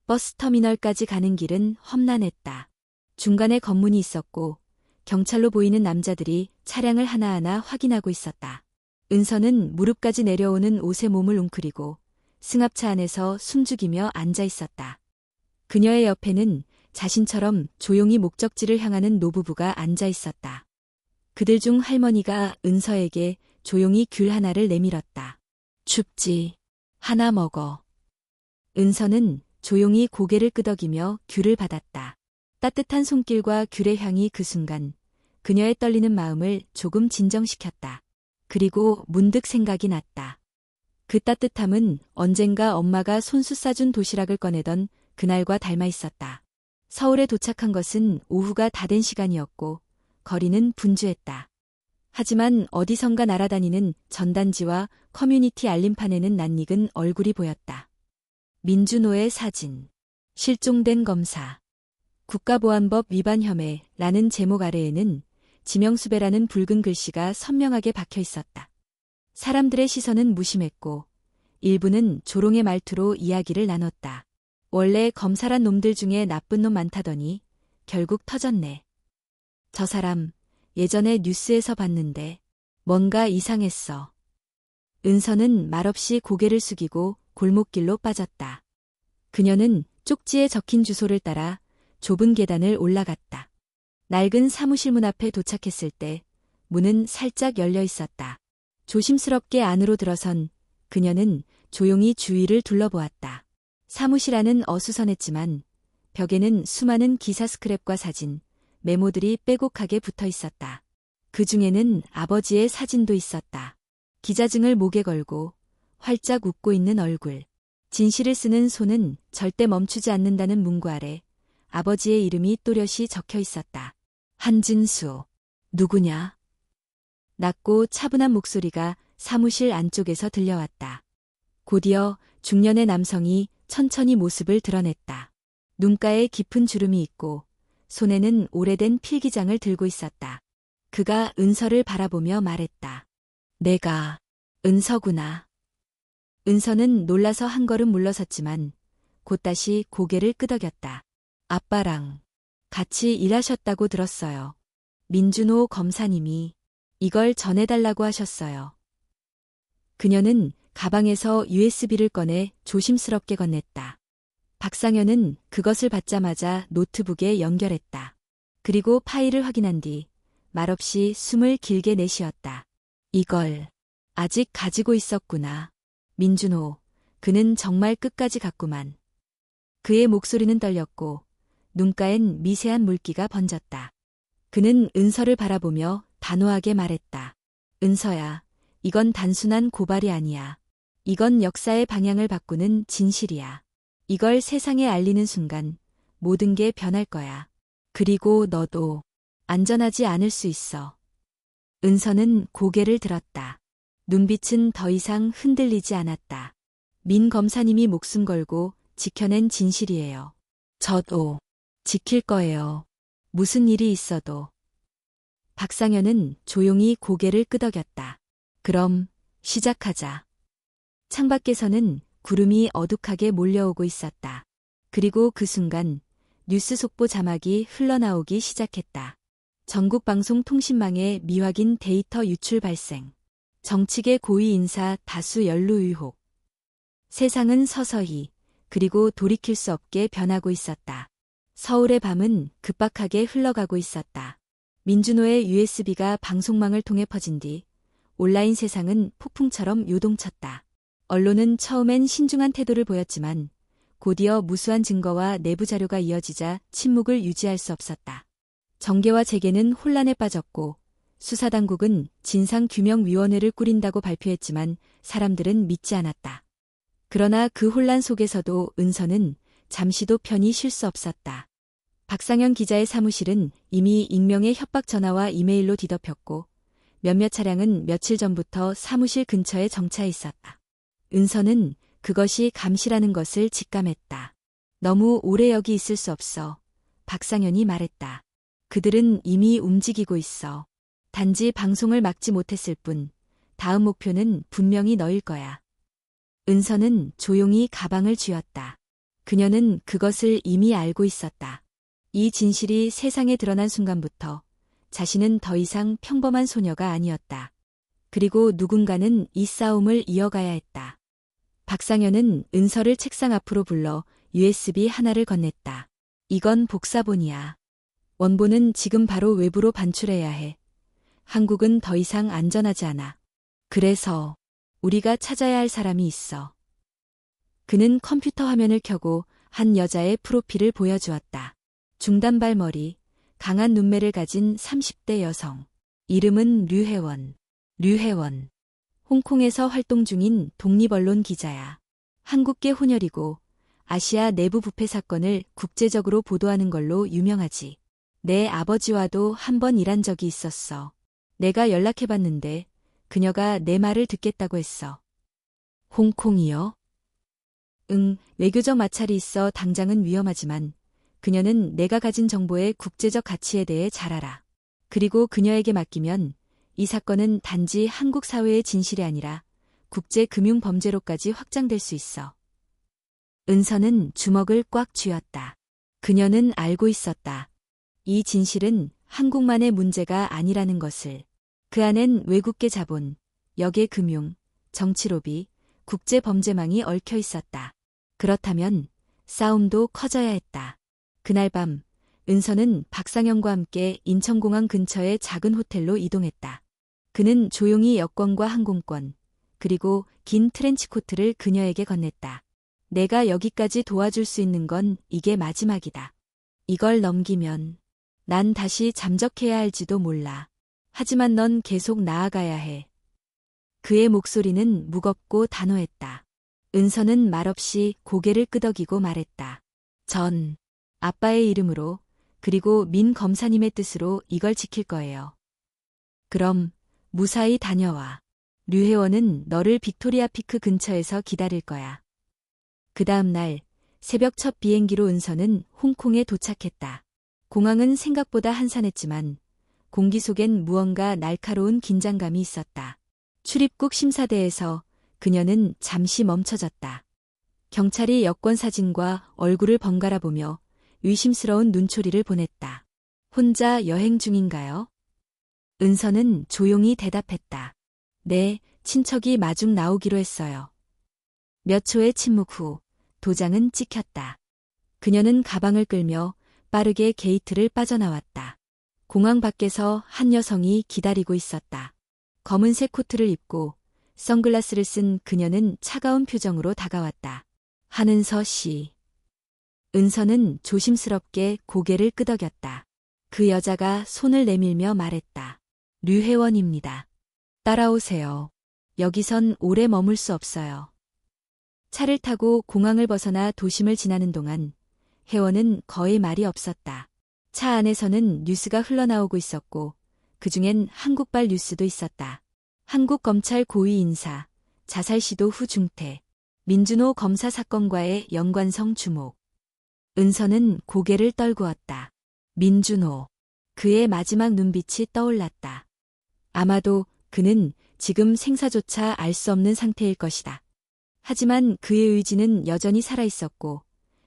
버스터미널까지 가는 길은 험난했다. 중간에 검문이 있었고 경찰로 보이는 남자들이 차량을 하나하나 확인하고 있었다. 은서는 무릎까지 내려오는 옷에 몸을 웅크리고 승합차 안에서 숨죽이며 앉아 있었다. 그녀의 옆에는 자신처럼 조용히 목적지를 향하는 노부부가 앉아 있었다. 그들 중 할머니가 은서에게 조용히 귤 하나를 내밀었다. 춥지. 하나 먹어. 은서는 조용히 고개를 끄덕이며 귤을 받았다. 따뜻한 손길과 귤의 향이 그 순간 그녀의 떨리는 마음을 조금 진정시켰다. 그리고 문득 생각이 났다. 그 따뜻함은 언젠가 엄마가 손수 싸준 도시락을 꺼내던 그날과 닮아 있었다. 서울에 도착한 것은 오후가 다 된 시간이었고 거리는 분주했다. 하지만 어디선가 날아다니는 전단지와 커뮤니티 알림판에는 낯익은 얼굴이 보였다. 민준호의 사진. 실종된 검사. 국가보안법 위반 혐의라는 제목 아래에는 지명수배라는 붉은 글씨가 선명하게 박혀 있었다. 사람들의 시선은 무심했고 일부는 조롱의 말투로 이야기를 나눴다. 원래 검사란 놈들 중에 나쁜 놈 많다더니 결국 터졌네. 저 사람 예전에 뉴스에서 봤는데 뭔가 이상했어. 은서는 말없이 고개를 숙이고 골목길로 빠졌다. 그녀는 쪽지에 적힌 주소를 따라 좁은 계단을 올라갔다. 낡은 사무실 문 앞에 도착했을 때 문은 살짝 열려 있었다. 조심스럽게 안으로 들어선 그녀는 조용히 주위를 둘러보았다. 사무실 안은 어수선했지만 벽에는 수많은 기사 스크랩과 사진, 메모들이 빼곡하게 붙어 있었다. 그 중에는 아버지의 사진도 있었다. 기자증을 목에 걸고 활짝 웃고 있는 얼굴. 진실을 쓰는 손은 절대 멈추지 않는다는 문구 아래 아버지의 이름이 또렷이 적혀 있었다. 한진수. 누구냐? 낮고 차분한 목소리가 사무실 안쪽에서 들려왔다. 곧이어 중년의 남성이 천천히 모습을 드러냈다. 눈가에 깊은 주름이 있고 손에는 오래된 필기장을 들고 있었다. 그가 은서를 바라보며 말했다. 내가 은서구나. 은서는 놀라서 한 걸음 물러섰지만 곧 다시 고개를 끄덕였다. 아빠랑 같이 일하셨다고 들었어요. 민준호 검사님이 이걸 전해달라고 하셨어요. 그녀는 가방에서 USB를 꺼내 조심스럽게 건넸다. 박상현은 그것을 받자마자 노트북에 연결했다. 그리고 파일을 확인한 뒤 말없이 숨을 길게 내쉬었다. 이걸 아직 가지고 있었구나. 민준호, 그는 정말 끝까지 갔구만. 그의 목소리는 떨렸고 눈가엔 미세한 물기가 번졌다. 그는 은서를 바라보며 단호하게 말했다. 은서야, 이건 단순한 고발이 아니야. 이건 역사의 방향을 바꾸는 진실이야. 이걸 세상에 알리는 순간 모든 게 변할 거야. 그리고 너도 안전하지 않을 수 있어. 은서는 고개를 들었다. 눈빛은 더 이상 흔들리지 않았다. 민 검사님이 목숨 걸고 지켜낸 진실이에요. 저도 지킬 거예요. 무슨 일이 있어도. 박상현은 조용히 고개를 끄덕였다. 그럼 시작하자. 창밖에서는 구름이 어둑하게 몰려오고 있었다. 그리고 그 순간 뉴스 속보 자막이 흘러나오기 시작했다. 전국 방송통신망에 미확인 데이터 유출 발생. 정치계 고위 인사 다수 연루 의혹. 세상은 서서히 그리고 돌이킬 수 없게 변하고 있었다. 서울의 밤은 급박하게 흘러가고 있었다. 민주노의 USB가 방송망을 통해 퍼진 뒤 온라인 세상은 폭풍처럼 요동쳤다. 언론은 처음엔 신중한 태도를 보였지만 곧이어 무수한 증거와 내부 자료가 이어지자 침묵을 유지할 수 없었다. 정계와 재계는 혼란에 빠졌고 수사당국은 진상규명위원회를 꾸린다고 발표했지만 사람들은 믿지 않았다. 그러나 그 혼란 속에서도 은서는 잠시도 편히 쉴 수 없었다. 박상현 기자의 사무실은 이미 익명의 협박 전화와 이메일로 뒤덮였고 몇몇 차량은 며칠 전부터 사무실 근처에 정차해 있었다. 은서는 그것이 감시라는 것을 직감했다. 너무 오래 여기 있을 수 없어. 박상현이 말했다. 그들은 이미 움직이고 있어. 단지 방송을 막지 못했을 뿐 다음 목표는 분명히 너일 거야. 은서는 조용히 가방을 쥐었다. 그녀는 그것을 이미 알고 있었다. 이 진실이 세상에 드러난 순간부터 자신은 더 이상 평범한 소녀가 아니었다. 그리고 누군가는 이 싸움을 이어가야 했다. 박상현은 은서를 책상 앞으로 불러 USB 하나를 건넸다. 이건 복사본이야. 원본은 지금 바로 외부로 반출해야 해. 한국은 더 이상 안전하지 않아. 그래서 우리가 찾아야 할 사람이 있어. 그는 컴퓨터 화면을 켜고 한 여자의 프로필을 보여주었다. 중단발 머리, 강한 눈매를 가진 30대 여성. 이름은 류혜원. 류혜원. 홍콩에서 활동 중인 독립언론 기자야. 한국계 혼혈이고 아시아 내부 부패 사건을 국제적으로 보도하는 걸로 유명하지. 내 아버지와도 한 번 일한 적이 있었어. 내가 연락해봤는데 그녀가 내 말을 듣겠다고 했어. 홍콩이요? 응, 외교적 마찰이 있어 당장은 위험하지만 그녀는 내가 가진 정보의 국제적 가치에 대해 잘 알아. 그리고 그녀에게 맡기면 이 사건은 단지 한국 사회의 진실이 아니라 국제 금융 범죄로까지 확장될 수 있어. 은서는 주먹을 꽉 쥐었다. 그녀는 알고 있었다. 이 진실은 한국만의 문제가 아니라는 것을. 그 안엔 외국계 자본, 역의 금융, 정치 로비, 국제 범죄망이 얽혀 있었다. 그렇다면 싸움도 커져야 했다. 그날 밤 은서는 박상현과 함께 인천공항 근처의 작은 호텔로 이동했다. 그는 조용히 여권과 항공권, 그리고 긴 트렌치코트를 그녀에게 건넸다. 내가 여기까지 도와줄 수 있는 건 이게 마지막이다. 이걸 넘기면 난 다시 잠적해야 할지도 몰라. 하지만 넌 계속 나아가야 해. 그의 목소리는 무겁고 단호했다. 은서는 말없이 고개를 끄덕이고 말했다. 전 아빠의 이름으로 그리고 민 검사님의 뜻으로 이걸 지킬 거예요. 그럼 무사히 다녀와. 류혜원은 너를 빅토리아 피크 근처에서 기다릴 거야. 그 다음 날 새벽 첫 비행기로 은서는 홍콩에 도착했다. 공항은 생각보다 한산했지만 공기 속엔 무언가 날카로운 긴장감이 있었다. 출입국 심사대에서 그녀는 잠시 멈춰졌다. 경찰이 여권 사진과 얼굴을 번갈아 보며 의심스러운 눈초리를 보냈다. 혼자 여행 중인가요? 은서는 조용히 대답했다. 네, 친척이 마중 나오기로 했어요. 몇 초의 침묵 후 도장은 찍혔다. 그녀는 가방을 끌며 빠르게 게이트를 빠져나왔다. 공항 밖에서 한 여성이 기다리고 있었다. 검은색 코트를 입고 선글라스를 쓴 그녀는 차가운 표정으로 다가왔다. 한은서 씨. 은서는 조심스럽게 고개를 끄덕였다. 그 여자가 손을 내밀며 말했다. 류혜원입니다. 따라오세요. 여기선 오래 머물 수 없어요. 차를 타고 공항을 벗어나 도심을 지나는 동안 혜원은 거의 말이 없었다. 차 안에서는 뉴스가 흘러나오고 있었고 그중엔 한국발 뉴스도 있었다. 한국 검찰 고위 인사, 자살 시도 후 중퇴, 민준호 검사 사건과의 연관성 주목. 은서는 고개를 떨구었다. 민준호. 그의 마지막 눈빛이 떠올랐다. 아마도 그는 지금 생사조차 알 수 없는 상태일 것이다. 하지만 그의 의지는 여전히 살아있었고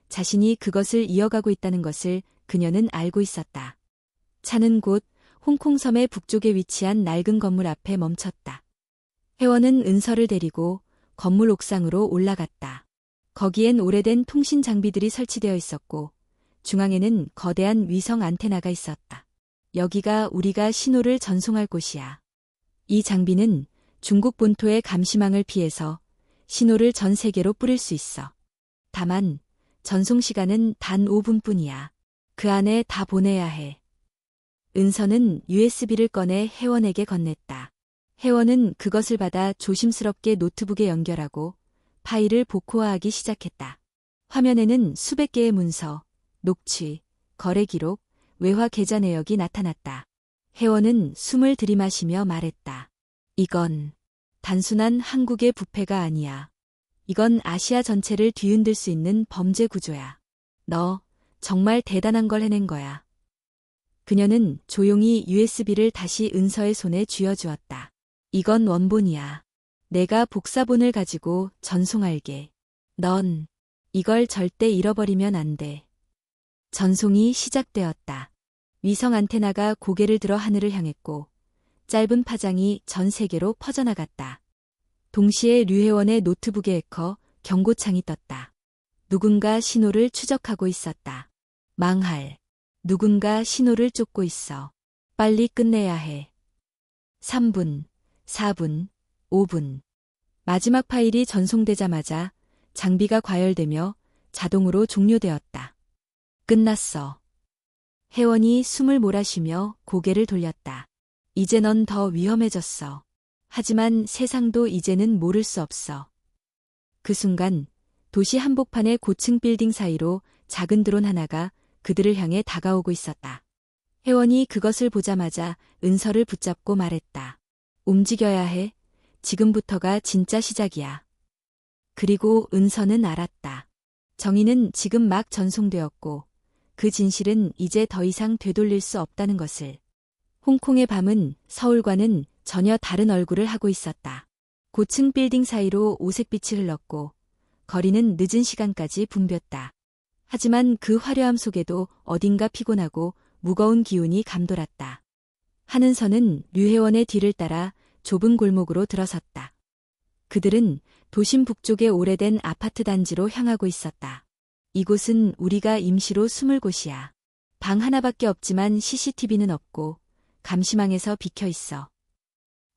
자신이 그것을 이어가고 있다는 것을 그녀는 알고 있었다. 차는 곧 홍콩 섬의 북쪽에 위치한 낡은 건물 앞에 멈췄다. 혜원은 은서를 데리고 건물 옥상으로 올라갔다. 거기엔 오래된 통신 장비들이 설치되어 있었고 중앙에는 거대한 위성 안테나가 있었다. 여기가 우리가 신호를 전송할 곳이야. 이 장비는 중국 본토의 감시망을 피해서 신호를 전 세계로 뿌릴 수 있어. 다만 전송 시간은 단 5분뿐이야. 그 안에 다 보내야 해. 은서는 USB를 꺼내 혜원에게 건넸다. 혜원은 그것을 받아 조심스럽게 노트북에 연결하고 파일을 복호화하기 시작했다. 화면에는 수백 개의 문서, 녹취, 거래 기록, 외화 계좌 내역이 나타났다. 혜원은 숨을 들이마시며 말했다. 이건 단순한 한국의 부패가 아니야. 이건 아시아 전체를 뒤흔들 수 있는 범죄 구조야. 너 정말 대단한 걸 해낸 거야. 그녀는 조용히 USB를 다시 은서의 손에 쥐어주었다. 이건 원본이야. 내가 복사본을 가지고 전송할게. 넌 이걸 절대 잃어버리면 안 돼. 전송이 시작되었다. 위성 안테나가 고개를 들어 하늘을 향했고 짧은 파장이 전 세계로 퍼져나갔다. 동시에 류혜원의 노트북에 에커 경고창이 떴다. 누군가 신호를 추적하고 있었다. 망할. 누군가 신호를 쫓고 있어. 빨리 끝내야 해. 3분, 4분, 5분. 마지막 파일이 전송되자마자 장비가 과열되며 자동으로 종료되었다. 끝났어. 혜원이 숨을 몰아쉬며 고개를 돌렸다. 이제 넌 더 위험해졌어. 하지만 세상도 이제는 모를 수 없어. 그 순간 도시 한복판의 고층 빌딩 사이로 작은 드론 하나가 그들을 향해 다가오고 있었다. 혜원이 그것을 보자마자 은서를 붙잡고 말했다. 움직여야 해. 지금부터가 진짜 시작이야. 그리고 은서는 알았다. 정의는 지금 막 전송되었고 그 진실은 이제 더 이상 되돌릴 수 없다는 것을. 홍콩의 밤은 서울과는 전혀 다른 얼굴을 하고 있었다. 고층 빌딩 사이로 오색빛이 흘렀고 거리는 늦은 시간까지 붐볐다. 하지만 그 화려함 속에도 어딘가 피곤하고 무거운 기운이 감돌았다. 한은서는 류혜원의 뒤를 따라 좁은 골목으로 들어섰다. 그들은 도심 북쪽의 오래된 아파트 단지로 향하고 있었다. 이곳은 우리가 임시로 숨을 곳이야. 방 하나밖에 없지만 CCTV는 없고 감시망에서 비켜 있어.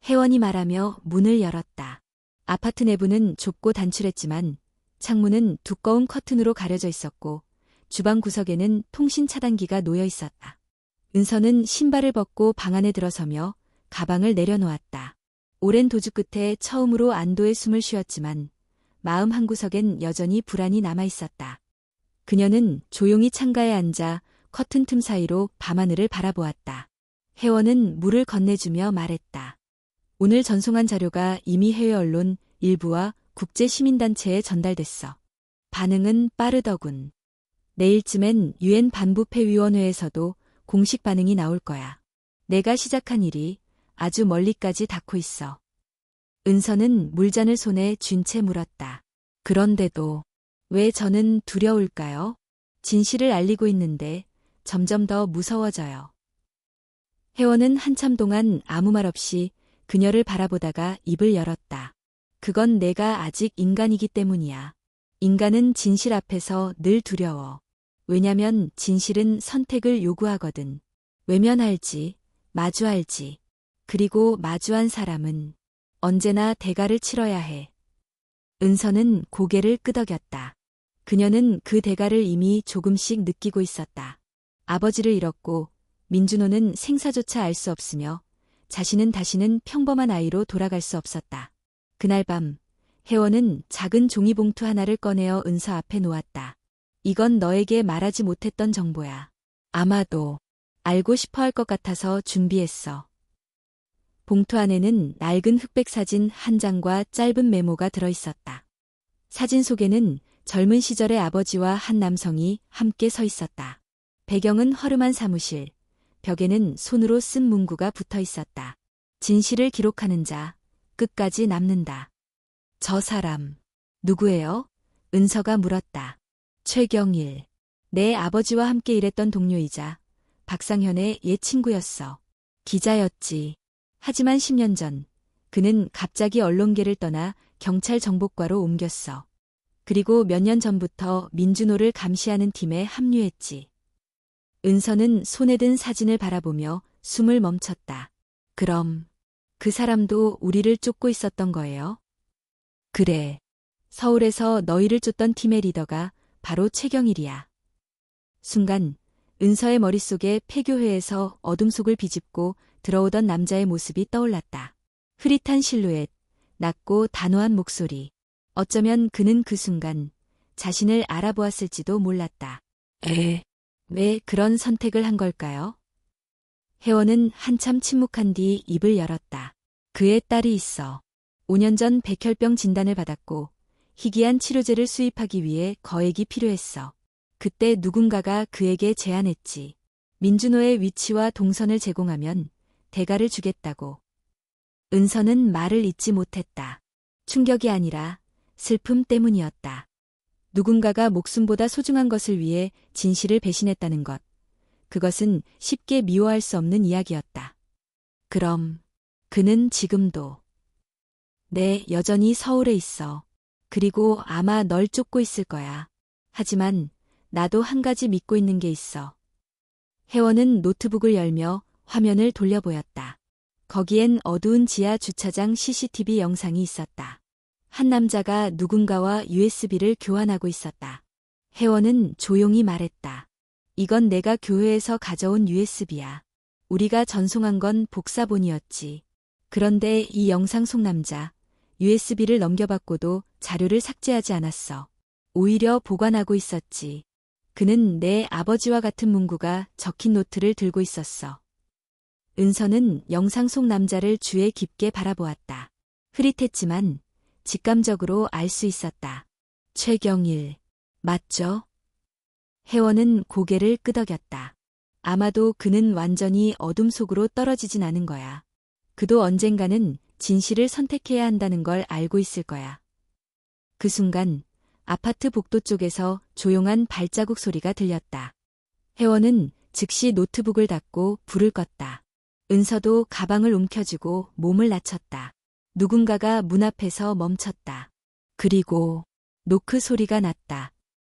혜원이 말하며 문을 열었다. 아파트 내부는 좁고 단출했지만 창문은 두꺼운 커튼으로 가려져 있었고 주방 구석에는 통신 차단기가 놓여 있었다. 은서는 신발을 벗고 방 안에 들어서며 가방을 내려놓았다. 오랜 도주 끝에 처음으로 안도의 숨을 쉬었지만 마음 한구석엔 여전히 불안이 남아 있었다. 그녀는 조용히 창가에 앉아 커튼 틈 사이로 밤하늘을 바라보았다. 혜원은 물을 건네주며 말했다. 오늘 전송한 자료가 이미 해외 언론 일부와 국제 시민단체에 전달됐어. 반응은 빠르더군. 내일쯤엔 유엔 반부패위원회에서도 공식 반응이 나올 거야. 내가 시작한 일이 아주 멀리까지 닿고 있어. 은서는 물잔을 손에 쥔 채 물었다. 그런데도 왜 저는 두려울까요? 진실을 알리고 있는데 점점 더 무서워져요. 혜원은 한참 동안 아무 말 없이 그녀를 바라보다가 입을 열었다. 그건 내가 아직 인간이기 때문이야. 인간은 진실 앞에서 늘 두려워. 왜냐면 진실은 선택을 요구하거든. 외면할지, 마주할지. 그리고 마주한 사람은 언제나 대가를 치러야 해. 은서는 고개를 끄덕였다. 그녀는 그 대가를 이미 조금씩 느끼고 있었다. 아버지를 잃었고 민준호는 생사조차 알 수 없으며 자신은 다시는 평범한 아이로 돌아갈 수 없었다. 그날 밤 혜원은 작은 종이봉투 하나를 꺼내어 은서 앞에 놓았다. 이건 너에게 말하지 못했던 정보야. 아마도 알고 싶어 할 것 같아서 준비했어. 봉투 안에는 낡은 흑백 사진 한 장과 짧은 메모가 들어있었다. 사진 속에는 젊은 시절의 아버지와 한 남성이 함께 서 있었다. 배경은 허름한 사무실, 벽에는 손으로 쓴 문구가 붙어 있었다. 진실을 기록하는 자, 끝까지 남는다. 저 사람, 누구예요? 은서가 물었다. 최경일. 내 아버지와 함께 일했던 동료이자 박상현의 옛 친구였어. 기자였지. 하지만 10년 전 그는 갑자기 언론계를 떠나 경찰 정보과로 옮겼어. 그리고 몇 년 전부터 민준호를 감시하는 팀에 합류했지. 은서는 손에 든 사진을 바라보며 숨을 멈췄다. 그럼 그 사람도 우리를 쫓고 있었던 거예요? 그래. 서울에서 너희를 쫓던 팀의 리더가 바로 최경일이야. 순간 은서의 머릿속에 폐교회에서 어둠 속을 비집고 들어오던 남자의 모습이 떠올랐다. 흐릿한 실루엣, 낮고 단호한 목소리. 어쩌면 그는 그 순간 자신을 알아보았을지도 몰랐다. 왜 그런 선택을 한 걸까요? 혜원은 한참 침묵한 뒤 입을 열었다. 그의 딸이 있어. 5년 전 백혈병 진단을 받았고 희귀한 치료제를 수입하기 위해 거액이 필요했어. 그때 누군가가 그에게 제안했지. 민준호의 위치와 동선을 제공하면 대가를 주겠다고. 은서는 말을 잇지 못했다. 충격이 아니라 슬픔 때문이었다. 누군가가 목숨보다 소중한 것을 위해 진실을 배신했다는 것. 그것은 쉽게 미워할 수 없는 이야기였다. 그럼 그는 지금도 네, 여전히 서울에 있어. 그리고 아마 널 쫓고 있을 거야. 하지만 나도 한 가지 믿고 있는 게 있어. 혜원은 노트북을 열며 화면을 돌려보였다. 거기엔 어두운 지하 주차장 CCTV 영상이 있었다. 한 남자가 누군가와 USB를 교환하고 있었다. 혜원은 조용히 말했다. 이건 내가 교회에서 가져온 USB야. 우리가 전송한 건 복사본이었지. 그런데 이 영상 속 남자, USB를 넘겨받고도 자료를 삭제하지 않았어. 오히려 보관하고 있었지. 그는 내 아버지와 같은 문구가 적힌 노트를 들고 있었어. 은서는 영상 속 남자를 주에 깊게 바라보았다. 흐릿했지만 직감적으로 알 수 있었다. 최경일, 맞죠? 혜원은 고개를 끄덕였다. 아마도 그는 완전히 어둠 속으로 떨어지진 않은 거야. 그도 언젠가는 진실을 선택해야 한다는 걸 알고 있을 거야. 그 순간 아파트 복도 쪽에서 조용한 발자국 소리가 들렸다. 혜원은 즉시 노트북을 닫고 불을 껐다. 은서도 가방을 움켜쥐고 몸을 낮췄다. 누군가가 문 앞에서 멈췄다. 그리고 노크 소리가 났다.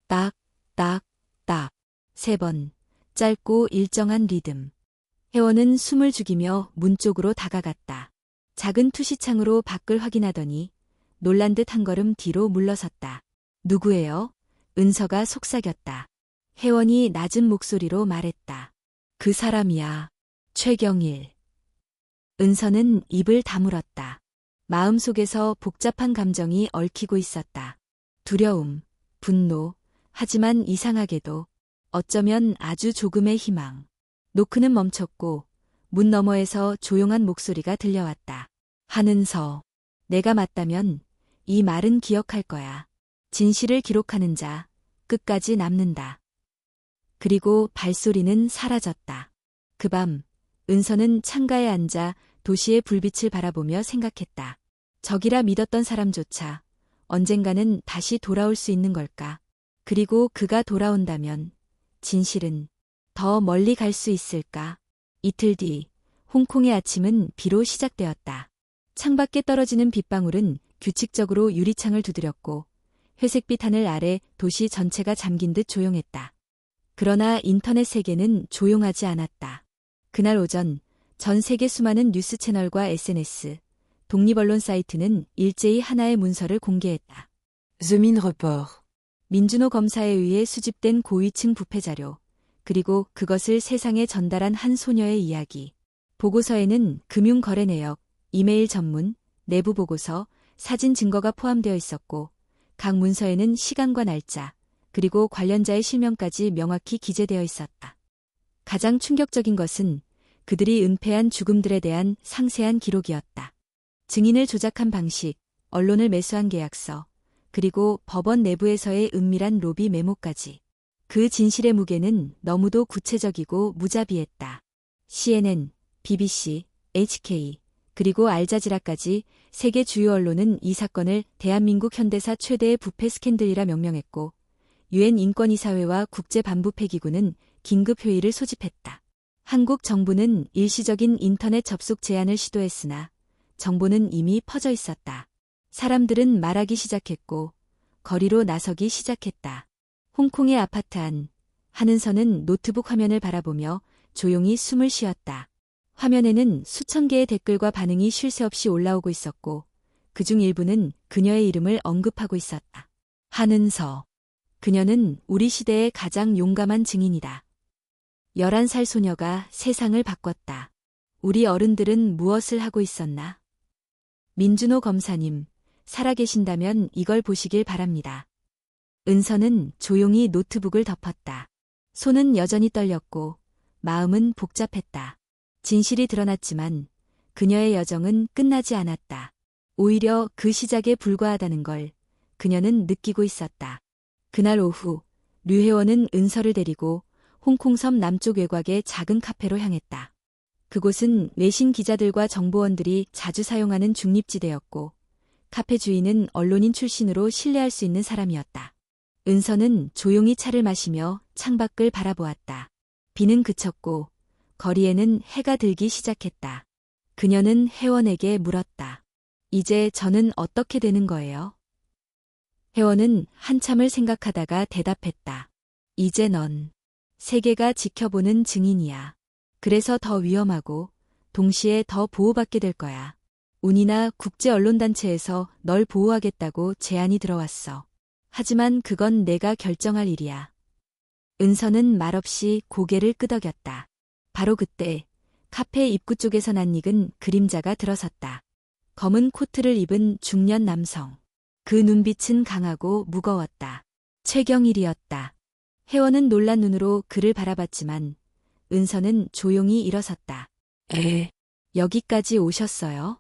딱, 딱, 딱. 3번. 짧고 일정한 리듬. 혜원은 숨을 죽이며 문 쪽으로 다가갔다. 작은 투시창으로 밖을 확인하더니 놀란 듯 한 걸음 뒤로 물러섰다. 누구예요? 은서가 속삭였다. 혜원이 낮은 목소리로 말했다. 그 사람이야. 최경일. 은서는 입을 다물었다. 마음속에서 복잡한 감정이 얽히고 있었다. 두려움, 분노, 하지만 이상하게도 어쩌면 아주 조금의 희망. 노크는 멈췄고 문 너머에서 조용한 목소리가 들려왔다. 한은서, 내가 맞다면 이 말은 기억할 거야. 진실을 기록하는 자, 끝까지 남는다. 그리고 발소리는 사라졌다. 그 밤, 은서는 창가에 앉아 도시의 불빛을 바라보며 생각했다. 적이라 믿었던 사람조차 언젠가는 다시 돌아올 수 있는 걸까? 그리고 그가 돌아온다면 진실은 더 멀리 갈 수 있을까? 이틀 뒤, 홍콩의 아침은 비로 시작되었다. 창밖에 떨어지는 빗방울은 규칙적으로 유리창을 두드렸고 회색빛 하늘 아래 도시 전체가 잠긴 듯 조용했다. 그러나 인터넷 세계는 조용하지 않았다. 그날 오전 전 세계 수많은 뉴스 채널과 SNS, 독립언론 사이트는 일제히 하나의 문서를 공개했다. The Min Report. 민준호 검사에 의해 수집된 고위층 부패 자료, 그리고 그것을 세상에 전달한 한 소녀의 이야기. 보고서에는 금융거래 내역, 이메일 전문, 내부 보고서, 사진 증거가 포함되어 있었고 각 문서에는 시간과 날짜, 그리고 관련자의 실명까지 명확히 기재되어 있었다. 가장 충격적인 것은 그들이 은폐한 죽음들에 대한 상세한 기록이었다. 증인을 조작한 방식, 언론을 매수한 계약서, 그리고 법원 내부에서의 은밀한 로비 메모까지. 그 진실의 무게는 너무도 구체적이고 무자비했다. CNN, BBC, HK, 그리고 알자지라까지 세계 주요 언론은 이 사건을 대한민국 현대사 최대의 부패 스캔들이라 명명했고, 유엔 인권이사회와 국제반부패기구는 긴급 회의를 소집했다. 한국 정부는 일시적인 인터넷 접속 제한을 시도했으나 정보는 이미 퍼져 있었다. 사람들은 말하기 시작했고 거리로 나서기 시작했다. 홍콩의 아파트 안, 한은서는 노트북 화면을 바라보며 조용히 숨을 쉬었다. 화면에는 수천 개의 댓글과 반응이 쉴 새 없이 올라오고 있었고 그중 일부는 그녀의 이름을 언급하고 있었다. 한은서. 그녀는 우리 시대의 가장 용감한 증인이다. 11살 소녀가 세상을 바꿨다. 우리 어른들은 무엇을 하고 있었나? 민준호 검사님, 살아계신다면 이걸 보시길 바랍니다. 은서는 조용히 노트북을 덮었다. 손은 여전히 떨렸고 마음은 복잡했다. 진실이 드러났지만 그녀의 여정은 끝나지 않았다. 오히려 그 시작에 불과하다는 걸 그녀는 느끼고 있었다. 그날 오후 류혜원은 은서를 데리고 홍콩섬 남쪽 외곽의 작은 카페로 향했다. 그곳은 외신 기자들과 정보원들이 자주 사용하는 중립지대였고 카페 주인은 언론인 출신으로 신뢰할 수 있는 사람이었다. 은서는 조용히 차를 마시며 창밖을 바라보았다. 비는 그쳤고 거리에는 해가 들기 시작했다. 그녀는 혜원에게 물었다. 이제 저는 어떻게 되는 거예요? 혜원은 한참을 생각하다가 대답했다. 이제 넌 세계가 지켜보는 증인이야. 그래서 더 위험하고 동시에 더 보호받게 될 거야. 운이나 국제 언론단체에서 널 보호하겠다고 제안이 들어왔어. 하지만 그건 내가 결정할 일이야. 은서는 말없이 고개를 끄덕였다. 바로 그때 카페 입구 쪽에서 낯익은 그림자가 들어섰다. 검은 코트를 입은 중년 남성. 그 눈빛은 강하고 무거웠다. 최경일이었다. 혜원은 놀란 눈으로 그를 바라봤지만 은서는 조용히 일어섰다. 여기까지 오셨어요?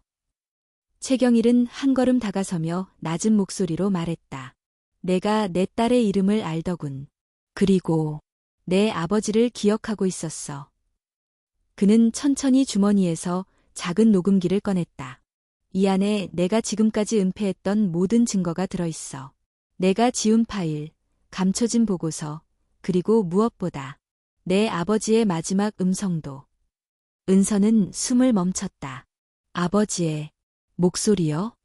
최경일은 한 걸음 다가서며 낮은 목소리로 말했다. 내가 내 딸의 이름을 알더군. 그리고 내 아버지를 기억하고 있었어. 그는 천천히 주머니에서 작은 녹음기를 꺼냈다. 이 안에 내가 지금까지 은폐했던 모든 증거가 들어있어. 내가 지운 파일, 감춰진 보고서, 그리고 무엇보다 내 아버지의 마지막 음성도. 은서는 숨을 멈췄다. 아버지의 목소리요?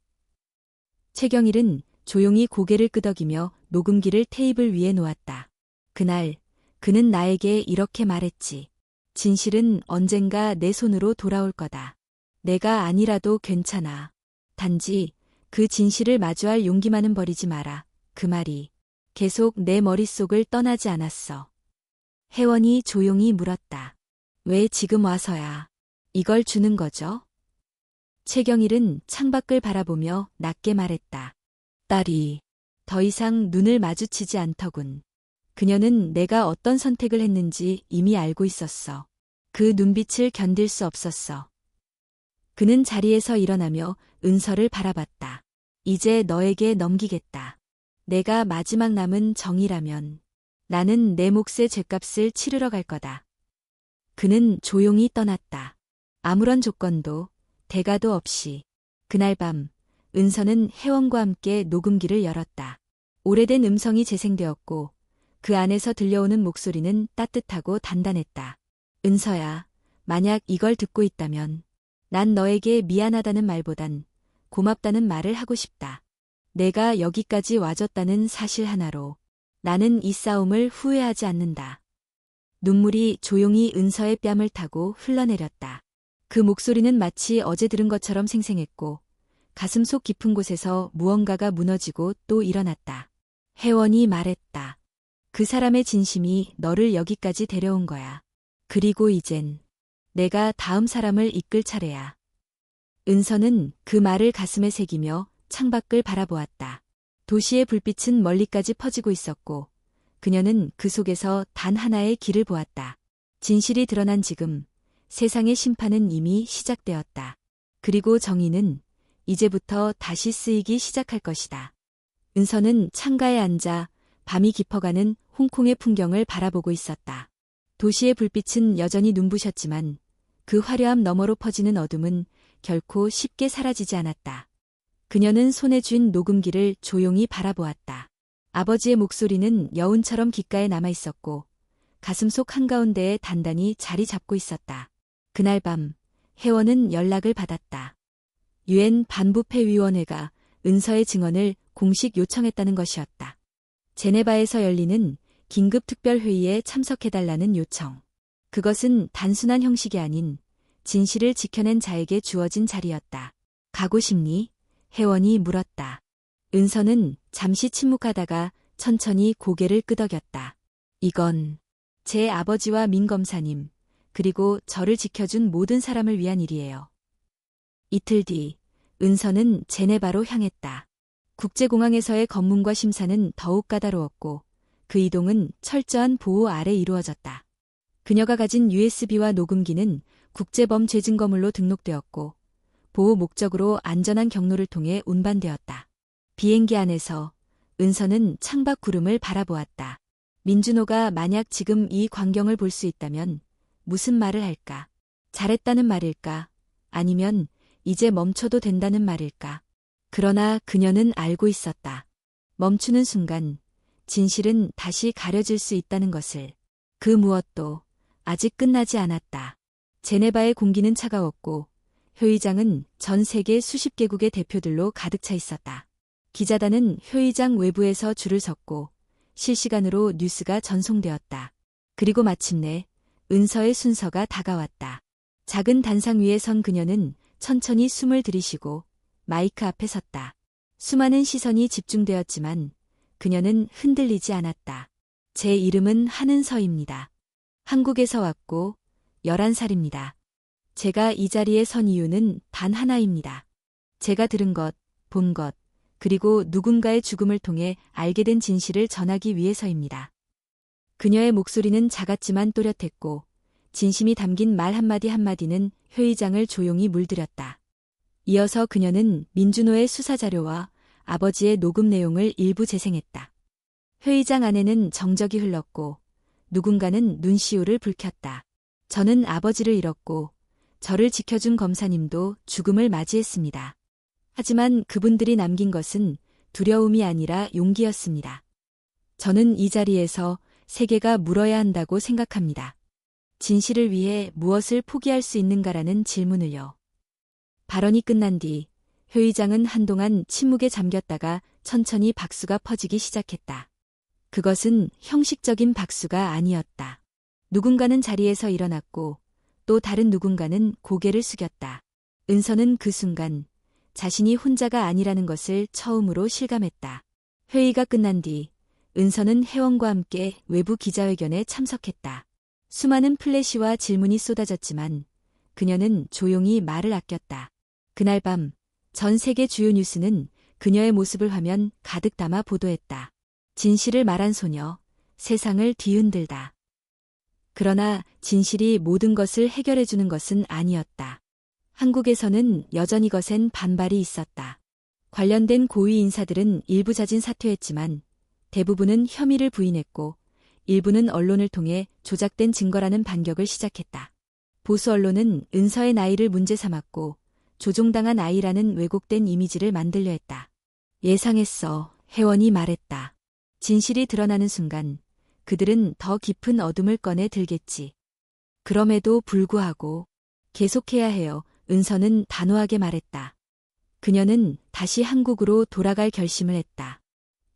최경일은 조용히 고개를 끄덕이며 녹음기를 테이블 위에 놓았다. 그날 그는 나에게 이렇게 말했지. 진실은 언젠가 내 손으로 돌아올 거다. 내가 아니라도 괜찮아. 단지 그 진실을 마주할 용기만은 버리지 마라. 그 말이 계속 내 머릿속을 떠나지 않았어. 혜원이 조용히 물었다. 왜 지금 와서야 이걸 주는 거죠? 최경일은 창밖을 바라보며 낮게 말했다. 딸이 더 이상 눈을 마주치지 않더군. 그녀는 내가 어떤 선택을 했는지 이미 알고 있었어. 그 눈빛을 견딜 수 없었어. 그는 자리에서 일어나며 은서를 바라봤다. 이제 너에게 넘기겠다. 내가 마지막 남은 정이라면 나는 내 몫의 죗값을 치르러 갈 거다. 그는 조용히 떠났다. 아무런 조건도 대가도 없이. 그날 밤 은서는 혜원과 함께 녹음기를 열었다. 오래된 음성이 재생되었고 그 안에서 들려오는 목소리는 따뜻하고 단단했다. 은서야, 만약 이걸 듣고 있다면 난 너에게 미안하다는 말보단 고맙다는 말을 하고 싶다. 내가 여기까지 와줬다는 사실 하나로 나는 이 싸움을 후회하지 않는다. 눈물이 조용히 은서의 뺨을 타고 흘러내렸다. 그 목소리는 마치 어제 들은 것처럼 생생했고 가슴속 깊은 곳에서 무언가가 무너지고 또 일어났다. 혜원이 말했다. 그 사람의 진심이 너를 여기까지 데려온 거야. 그리고 이젠 내가 다음 사람을 이끌 차례야. 은서는 그 말을 가슴에 새기며 창밖을 바라보았다. 도시의 불빛은 멀리까지 퍼지고 있었고 그녀는 그 속에서 단 하나의 길을 보았다. 진실이 드러난 지금 세상의 심판은 이미 시작되었다. 그리고 정의는 이제부터 다시 쓰이기 시작할 것이다. 은서는 창가에 앉아 밤이 깊어가는 홍콩의 풍경을 바라보고 있었다. 도시의 불빛은 여전히 눈부셨지만 그 화려함 너머로 퍼지는 어둠은 결코 쉽게 사라지지 않았다. 그녀는 손에 쥔 녹음기를 조용히 바라보았다. 아버지의 목소리는 여운처럼 귓가에 남아있었고 가슴속 한가운데에 단단히 자리 잡고 있었다. 그날 밤 혜원은 연락을 받았다. 유엔 반부패위원회가 은서의 증언을 공식 요청했다는 것이었다. 제네바에서 열리는 긴급특별회의에 참석해달라는 요청. 그것은 단순한 형식이 아닌 진실을 지켜낸 자에게 주어진 자리였다. 가고 싶니? 혜원이 물었다. 은서는 잠시 침묵하다가 천천히 고개를 끄덕였다. 이건 제 아버지와 민 검사님, 그리고 저를 지켜준 모든 사람을 위한 일이에요. 이틀 뒤, 은서는 제네바로 향했다. 국제공항에서의 검문과 심사는 더욱 까다로웠고 그 이동은 철저한 보호 아래 이루어졌다. 그녀가 가진 USB와 녹음기는 국제범죄증거물로 등록되었고 보호 목적으로 안전한 경로를 통해 운반되었다. 비행기 안에서 은서는 창밖 구름을 바라보았다. 민준호가 만약 지금 이 광경을 볼 수 있다면 무슨 말을 할까? 잘했다는 말일까? 아니면 이제 멈춰도 된다는 말일까? 그러나 그녀는 알고 있었다. 멈추는 순간 진실은 다시 가려질 수 있다는 것을. 그 무엇도 아직 끝나지 않았다. 제네바의 공기는 차가웠고 효의장은 전 세계 수십 개국의 대표들로 가득 차 있었다. 기자단은 효의장 외부에서 줄을 섰고 실시간으로 뉴스가 전송되었다. 그리고 마침내 은서의 순서가 다가왔다. 작은 단상 위에 선 그녀는 천천히 숨을 들이쉬고 마이크 앞에 섰다. 수많은 시선이 집중되었지만 그녀는 흔들리지 않았다. 제 이름은 한은서입니다. 한국에서 왔고 11살입니다. 제가 이 자리에 선 이유는 단 하나입니다. 제가 들은 것, 본 것, 그리고 누군가의 죽음을 통해 알게 된 진실을 전하기 위해서입니다. 그녀의 목소리는 작았지만 또렷했고 진심이 담긴 말 한마디 한마디는 효의장을 조용히 물들였다. 이어서 그녀는 민준호의 수사자료와 아버지의 녹음 내용을 일부 재생했다. 효의장 안에는 정적이 흘렀고 누군가는 눈시울을 붉혔다. 저는 아버지를 잃었고 저를 지켜준 검사님도 죽음을 맞이했습니다. 하지만 그분들이 남긴 것은 두려움이 아니라 용기였습니다. 저는 이 자리에서 세계가 물어야 한다고 생각합니다. 진실을 위해 무엇을 포기할 수 있는가라는 질문을요. 발언이 끝난 뒤 효의장은 한동안 침묵에 잠겼다가 천천히 박수가 퍼지기 시작했다. 그것은 형식적인 박수가 아니었다. 누군가는 자리에서 일어났고 또 다른 누군가는 고개를 숙였다. 은서는 그 순간 자신이 혼자가 아니라는 것을 처음으로 실감했다. 회의가 끝난 뒤 은서는 혜원과 함께 외부 기자회견에 참석했다. 수많은 플래시와 질문이 쏟아졌지만 그녀는 조용히 말을 아꼈다. 그날 밤 전 세계 주요 뉴스는 그녀의 모습을 화면 가득 담아 보도했다. 진실을 말한 소녀, 세상을 뒤흔들다. 그러나 진실이 모든 것을 해결해주는 것은 아니었다. 한국에서는 여전히 거센 반발이 있었다. 관련된 고위 인사들은 일부 자진 사퇴했지만 대부분은 혐의를 부인했고 일부는 언론을 통해 조작된 증거라는 반격을 시작했다. 보수 언론은 은서의 나이를 문제 삼았고 조종당한 아이라는 왜곡된 이미지를 만들려 했다. 예상했어, 혜원이 말했다. 진실이 드러나는 순간 그들은 더 깊은 어둠을 꺼내 들겠지. 그럼에도 불구하고 계속해야 해요. 은서는 단호하게 말했다. 그녀는 다시 한국으로 돌아갈 결심을 했다.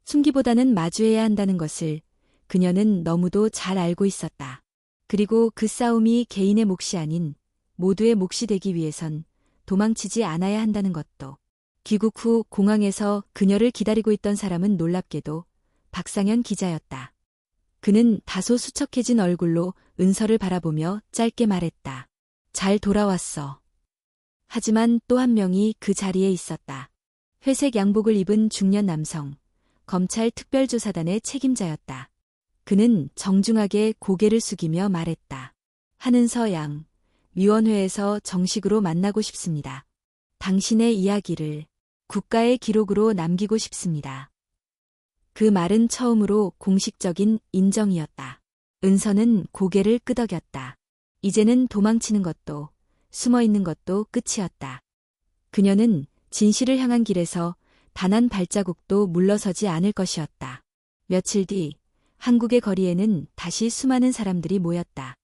숨기보다는 마주해야 한다는 것을 그녀는 너무도 잘 알고 있었다. 그리고 그 싸움이 개인의 몫이 아닌 모두의 몫이 되기 위해선 도망치지 않아야 한다는 것도. 귀국 후 공항에서 그녀를 기다리고 있던 사람은 놀랍게도 박상현 기자였다. 그는 다소 수척해진 얼굴로 은서를 바라보며 짧게 말했다. 잘 돌아왔어. 하지만 또 한 명이 그 자리에 있었다. 회색 양복을 입은 중년 남성, 검찰 특별조사단의 책임자였다. 그는 정중하게 고개를 숙이며 말했다. 한은서 양, 위원회에서 정식으로 만나고 싶습니다. 당신의 이야기를 국가의 기록으로 남기고 싶습니다. 그 말은 처음으로 공식적인 인정이었다. 은서는 고개를 끄덕였다. 이제는 도망치는 것도 숨어 있는 것도 끝이었다. 그녀는 진실을 향한 길에서 단 한 발자국도 물러서지 않을 것이었다. 며칠 뒤 한국의 거리에는 다시 수많은 사람들이 모였다.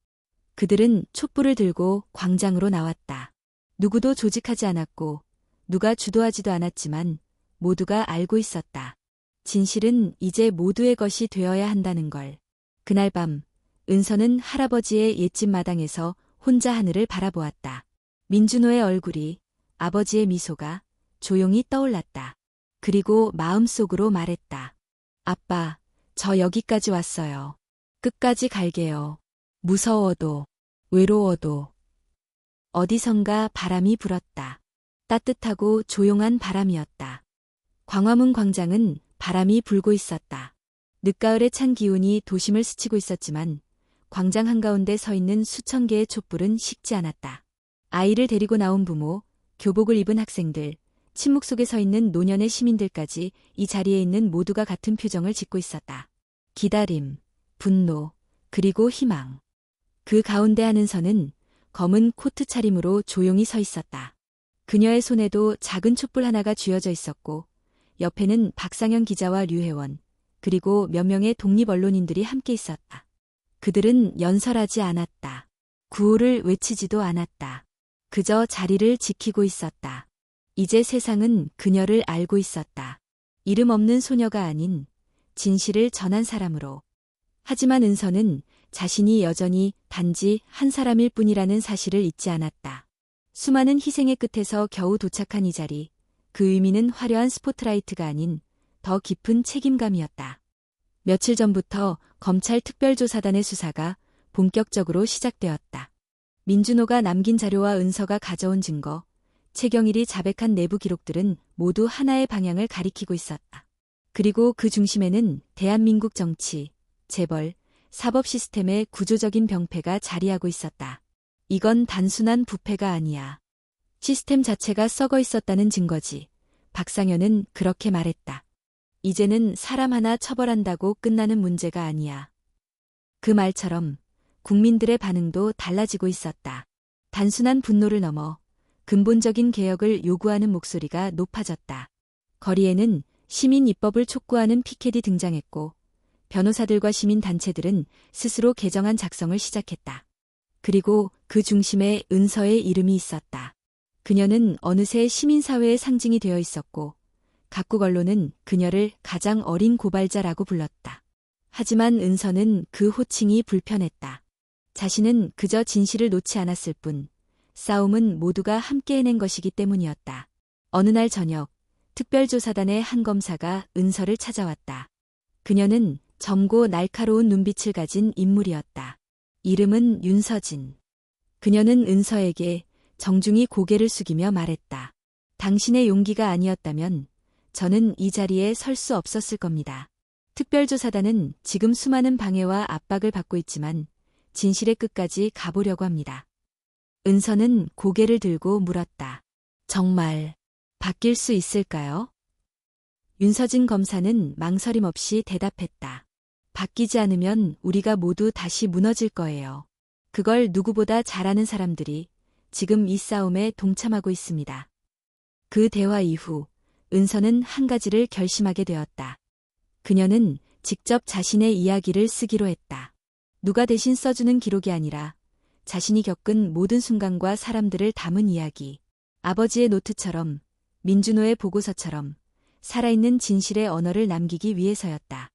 그들은 촛불을 들고 광장으로 나왔다. 누구도 조직하지 않았고 누가 주도하지도 않았지만 모두가 알고 있었다. 진실은 이제 모두의 것이 되어야 한다는 걸. 그날 밤 은서는 할아버지의 옛집 마당에서 혼자 하늘을 바라보았다. 민준호의 얼굴이, 아버지의 미소가 조용히 떠올랐다. 그리고 마음속으로 말했다. 아빠, 저 여기까지 왔어요. 끝까지 갈게요. 무서워도, 외로워도. 어디선가 바람이 불었다. 따뜻하고 조용한 바람이었다. 광화문 광장은 바람이 불고 있었다. 늦가을의 찬 기운이 도심을 스치고 있었지만 광장 한가운데 서 있는 수천 개의 촛불은 식지 않았다. 아이를 데리고 나온 부모, 교복을 입은 학생들, 침묵 속에 서 있는 노년의 시민들까지 이 자리에 있는 모두가 같은 표정을 짓고 있었다. 기다림, 분노, 그리고 희망. 그 가운데 한은서는 검은 코트 차림으로 조용히 서 있었다. 그녀의 손에도 작은 촛불 하나가 쥐어져 있었고 옆에는 박상현 기자와 류혜원, 그리고 몇 명의 독립 언론인들이 함께 있었다. 그들은 연설하지 않았다. 구호를 외치지도 않았다. 그저 자리를 지키고 있었다. 이제 세상은 그녀를 알고 있었다. 이름 없는 소녀가 아닌 진실을 전한 사람으로. 하지만 은서는 자신이 여전히 단지 한 사람일 뿐이라는 사실을 잊지 않았다. 수많은 희생의 끝에서 겨우 도착한 이 자리, 그 의미는 화려한 스포트라이트가 아닌 더 깊은 책임감이었다. 며칠 전부터 검찰 특별조사단의 수사가 본격적으로 시작되었다. 민준호가 남긴 자료와 은서가 가져온 증거, 최경일이 자백한 내부 기록들은 모두 하나의 방향을 가리키고 있었다. 그리고 그 중심에는 대한민국 정치, 재벌, 사법 시스템의 구조적인 병폐가 자리하고 있었다. 이건 단순한 부패가 아니야. 시스템 자체가 썩어 있었다는 증거지. 박상현은 그렇게 말했다. 이제는 사람 하나 처벌한다고 끝나는 문제가 아니야. 그 말처럼 국민들의 반응도 달라지고 있었다. 단순한 분노를 넘어 근본적인 개혁을 요구하는 목소리가 높아졌다. 거리에는 시민 입법을 촉구하는 피켓이 등장했고 변호사들과 시민단체들은 스스로 개정안 작성을 시작했다. 그리고 그 중심에 은서의 이름이 있었다. 그녀는 어느새 시민사회의 상징이 되어 있었고 각국 언론은 그녀를 가장 어린 고발자라고 불렀다. 하지만 은서는 그 호칭이 불편했다. 자신은 그저 진실을 놓지 않았을 뿐 싸움은 모두가 함께 해낸 것이기 때문이었다. 어느 날 저녁 특별조사단의 한 검사가 은서를 찾아왔다. 그녀는 젊고 날카로운 눈빛을 가진 인물이었다. 이름은 윤서진. 그녀는 은서에게 정중히 고개를 숙이며 말했다. 당신의 용기가 아니었다면 저는 이 자리에 설 수 없었을 겁니다. 특별조사단은 지금 수많은 방해와 압박을 받고 있지만 진실의 끝까지 가보려고 합니다. 은서는 고개를 들고 물었다. 정말 바뀔 수 있을까요? 윤서진 검사는 망설임 없이 대답했다. 바뀌지 않으면 우리가 모두 다시 무너질 거예요. 그걸 누구보다 잘 아는 사람들이 지금 이 싸움에 동참하고 있습니다. 그 대화 이후 은서는 한 가지를 결심하게 되었다. 그녀는 직접 자신의 이야기를 쓰기로 했다. 누가 대신 써주는 기록이 아니라 자신이 겪은 모든 순간과 사람들을 담은 이야기. 아버지의 노트처럼, 민준호의 보고서처럼 살아있는 진실의 언어를 남기기 위해서였다.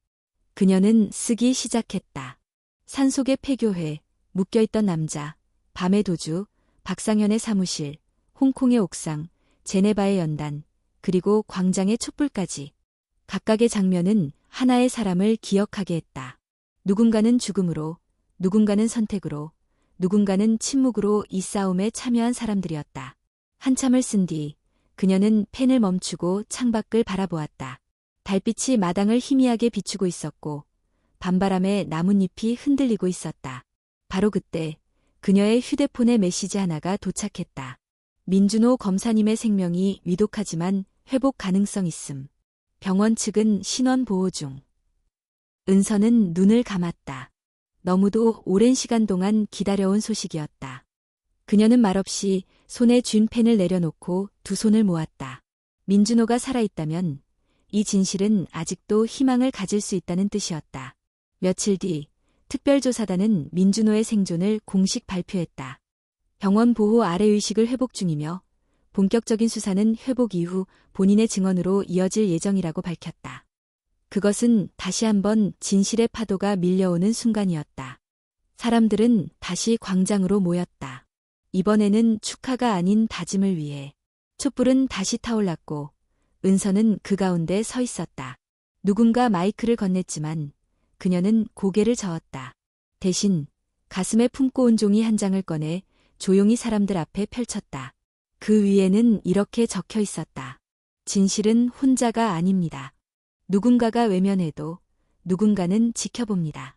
그녀는 쓰기 시작했다. 산속의 폐교회, 묶여있던 남자, 밤의 도주, 박상현의 사무실, 홍콩의 옥상, 제네바의 연단, 그리고 광장의 촛불까지. 각각의 장면은 하나의 사람을 기억하게 했다. 누군가는 죽음으로, 누군가는 선택으로, 누군가는 침묵으로 이 싸움에 참여한 사람들이었다. 한참을 쓴 뒤 그녀는 펜을 멈추고 창밖을 바라보았다. 달빛이 마당을 희미하게 비추고 있었고 밤바람에 나뭇잎이 흔들리고 있었다. 바로 그때 그녀의 휴대폰에 메시지 하나가 도착했다. 민준호 검사님의 생명이 위독하지만 회복 가능성 있음. 병원 측은 신원 보호 중. 은서는 눈을 감았다. 너무도 오랜 시간 동안 기다려온 소식이었다. 그녀는 말없이 손에 쥔 펜을 내려놓고 두 손을 모았다. 민준호가 살아있다면 이 진실은 아직도 희망을 가질 수 있다는 뜻이었다. 며칠 뒤 특별조사단은 민준호의 생존을 공식 발표했다. 병원 보호 아래 의식을 회복 중이며 본격적인 수사는 회복 이후 본인의 증언으로 이어질 예정이라고 밝혔다. 그것은 다시 한번 진실의 파도가 밀려오는 순간이었다. 사람들은 다시 광장으로 모였다. 이번에는 축하가 아닌 다짐을 위해. 촛불은 다시 타올랐고 은서는 그 가운데 서 있었다. 누군가 마이크를 건넸지만 그녀는 고개를 저었다. 대신 가슴에 품고 온 종이 한 장을 꺼내 조용히 사람들 앞에 펼쳤다. 그 위에는 이렇게 적혀 있었다. 진실은 혼자가 아닙니다. 누군가가 외면해도 누군가는 지켜봅니다.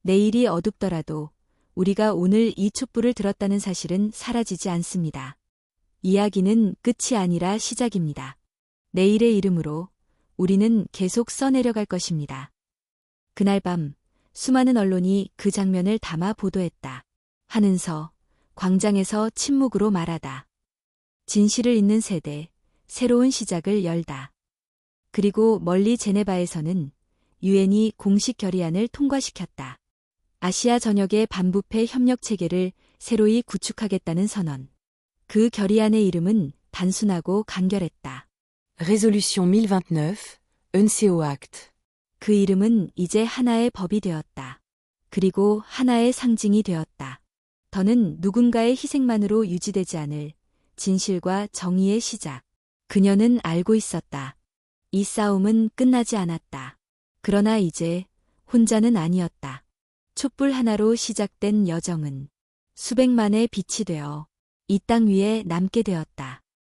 내일이 어둡더라도 우리가 오늘 이 촛불을 들었다는 사실은 사라지지 않습니다. 이야기는 끝이 아니라 시작입니다. 내일의 이름으로 우리는 계속 써내려갈 것입니다. 그날 밤 수많은 언론이 그 장면을 담아 보도했다. 한은서, 광장에서 침묵으로 말하다. 진실을 잇는 세대, 새로운 시작을 열다. 그리고 멀리 제네바에서는 유엔이 공식 결의안을 통과시켰다. 아시아 전역의 반부패 협력 체계를 새로이 구축하겠다는 선언. 그 결의안의 이름은 단순하고 간결했다. Résolution 1029, UNCEO Act. 그 이름은 이제 하나의 법이 되었다. 그리고 하나의 상징이 되었다. 더는 누군가의 희생만으로 유지되지 않을 진실과 정의의 시작. 그녀는 알고 있었다. 이 싸움은 끝나지 않았다. 그러나 이제 혼자는 아니었다. 촛불 하나로 시작된 여정은 수백만의 빛이 되어 이 땅 위에 남게 되었다.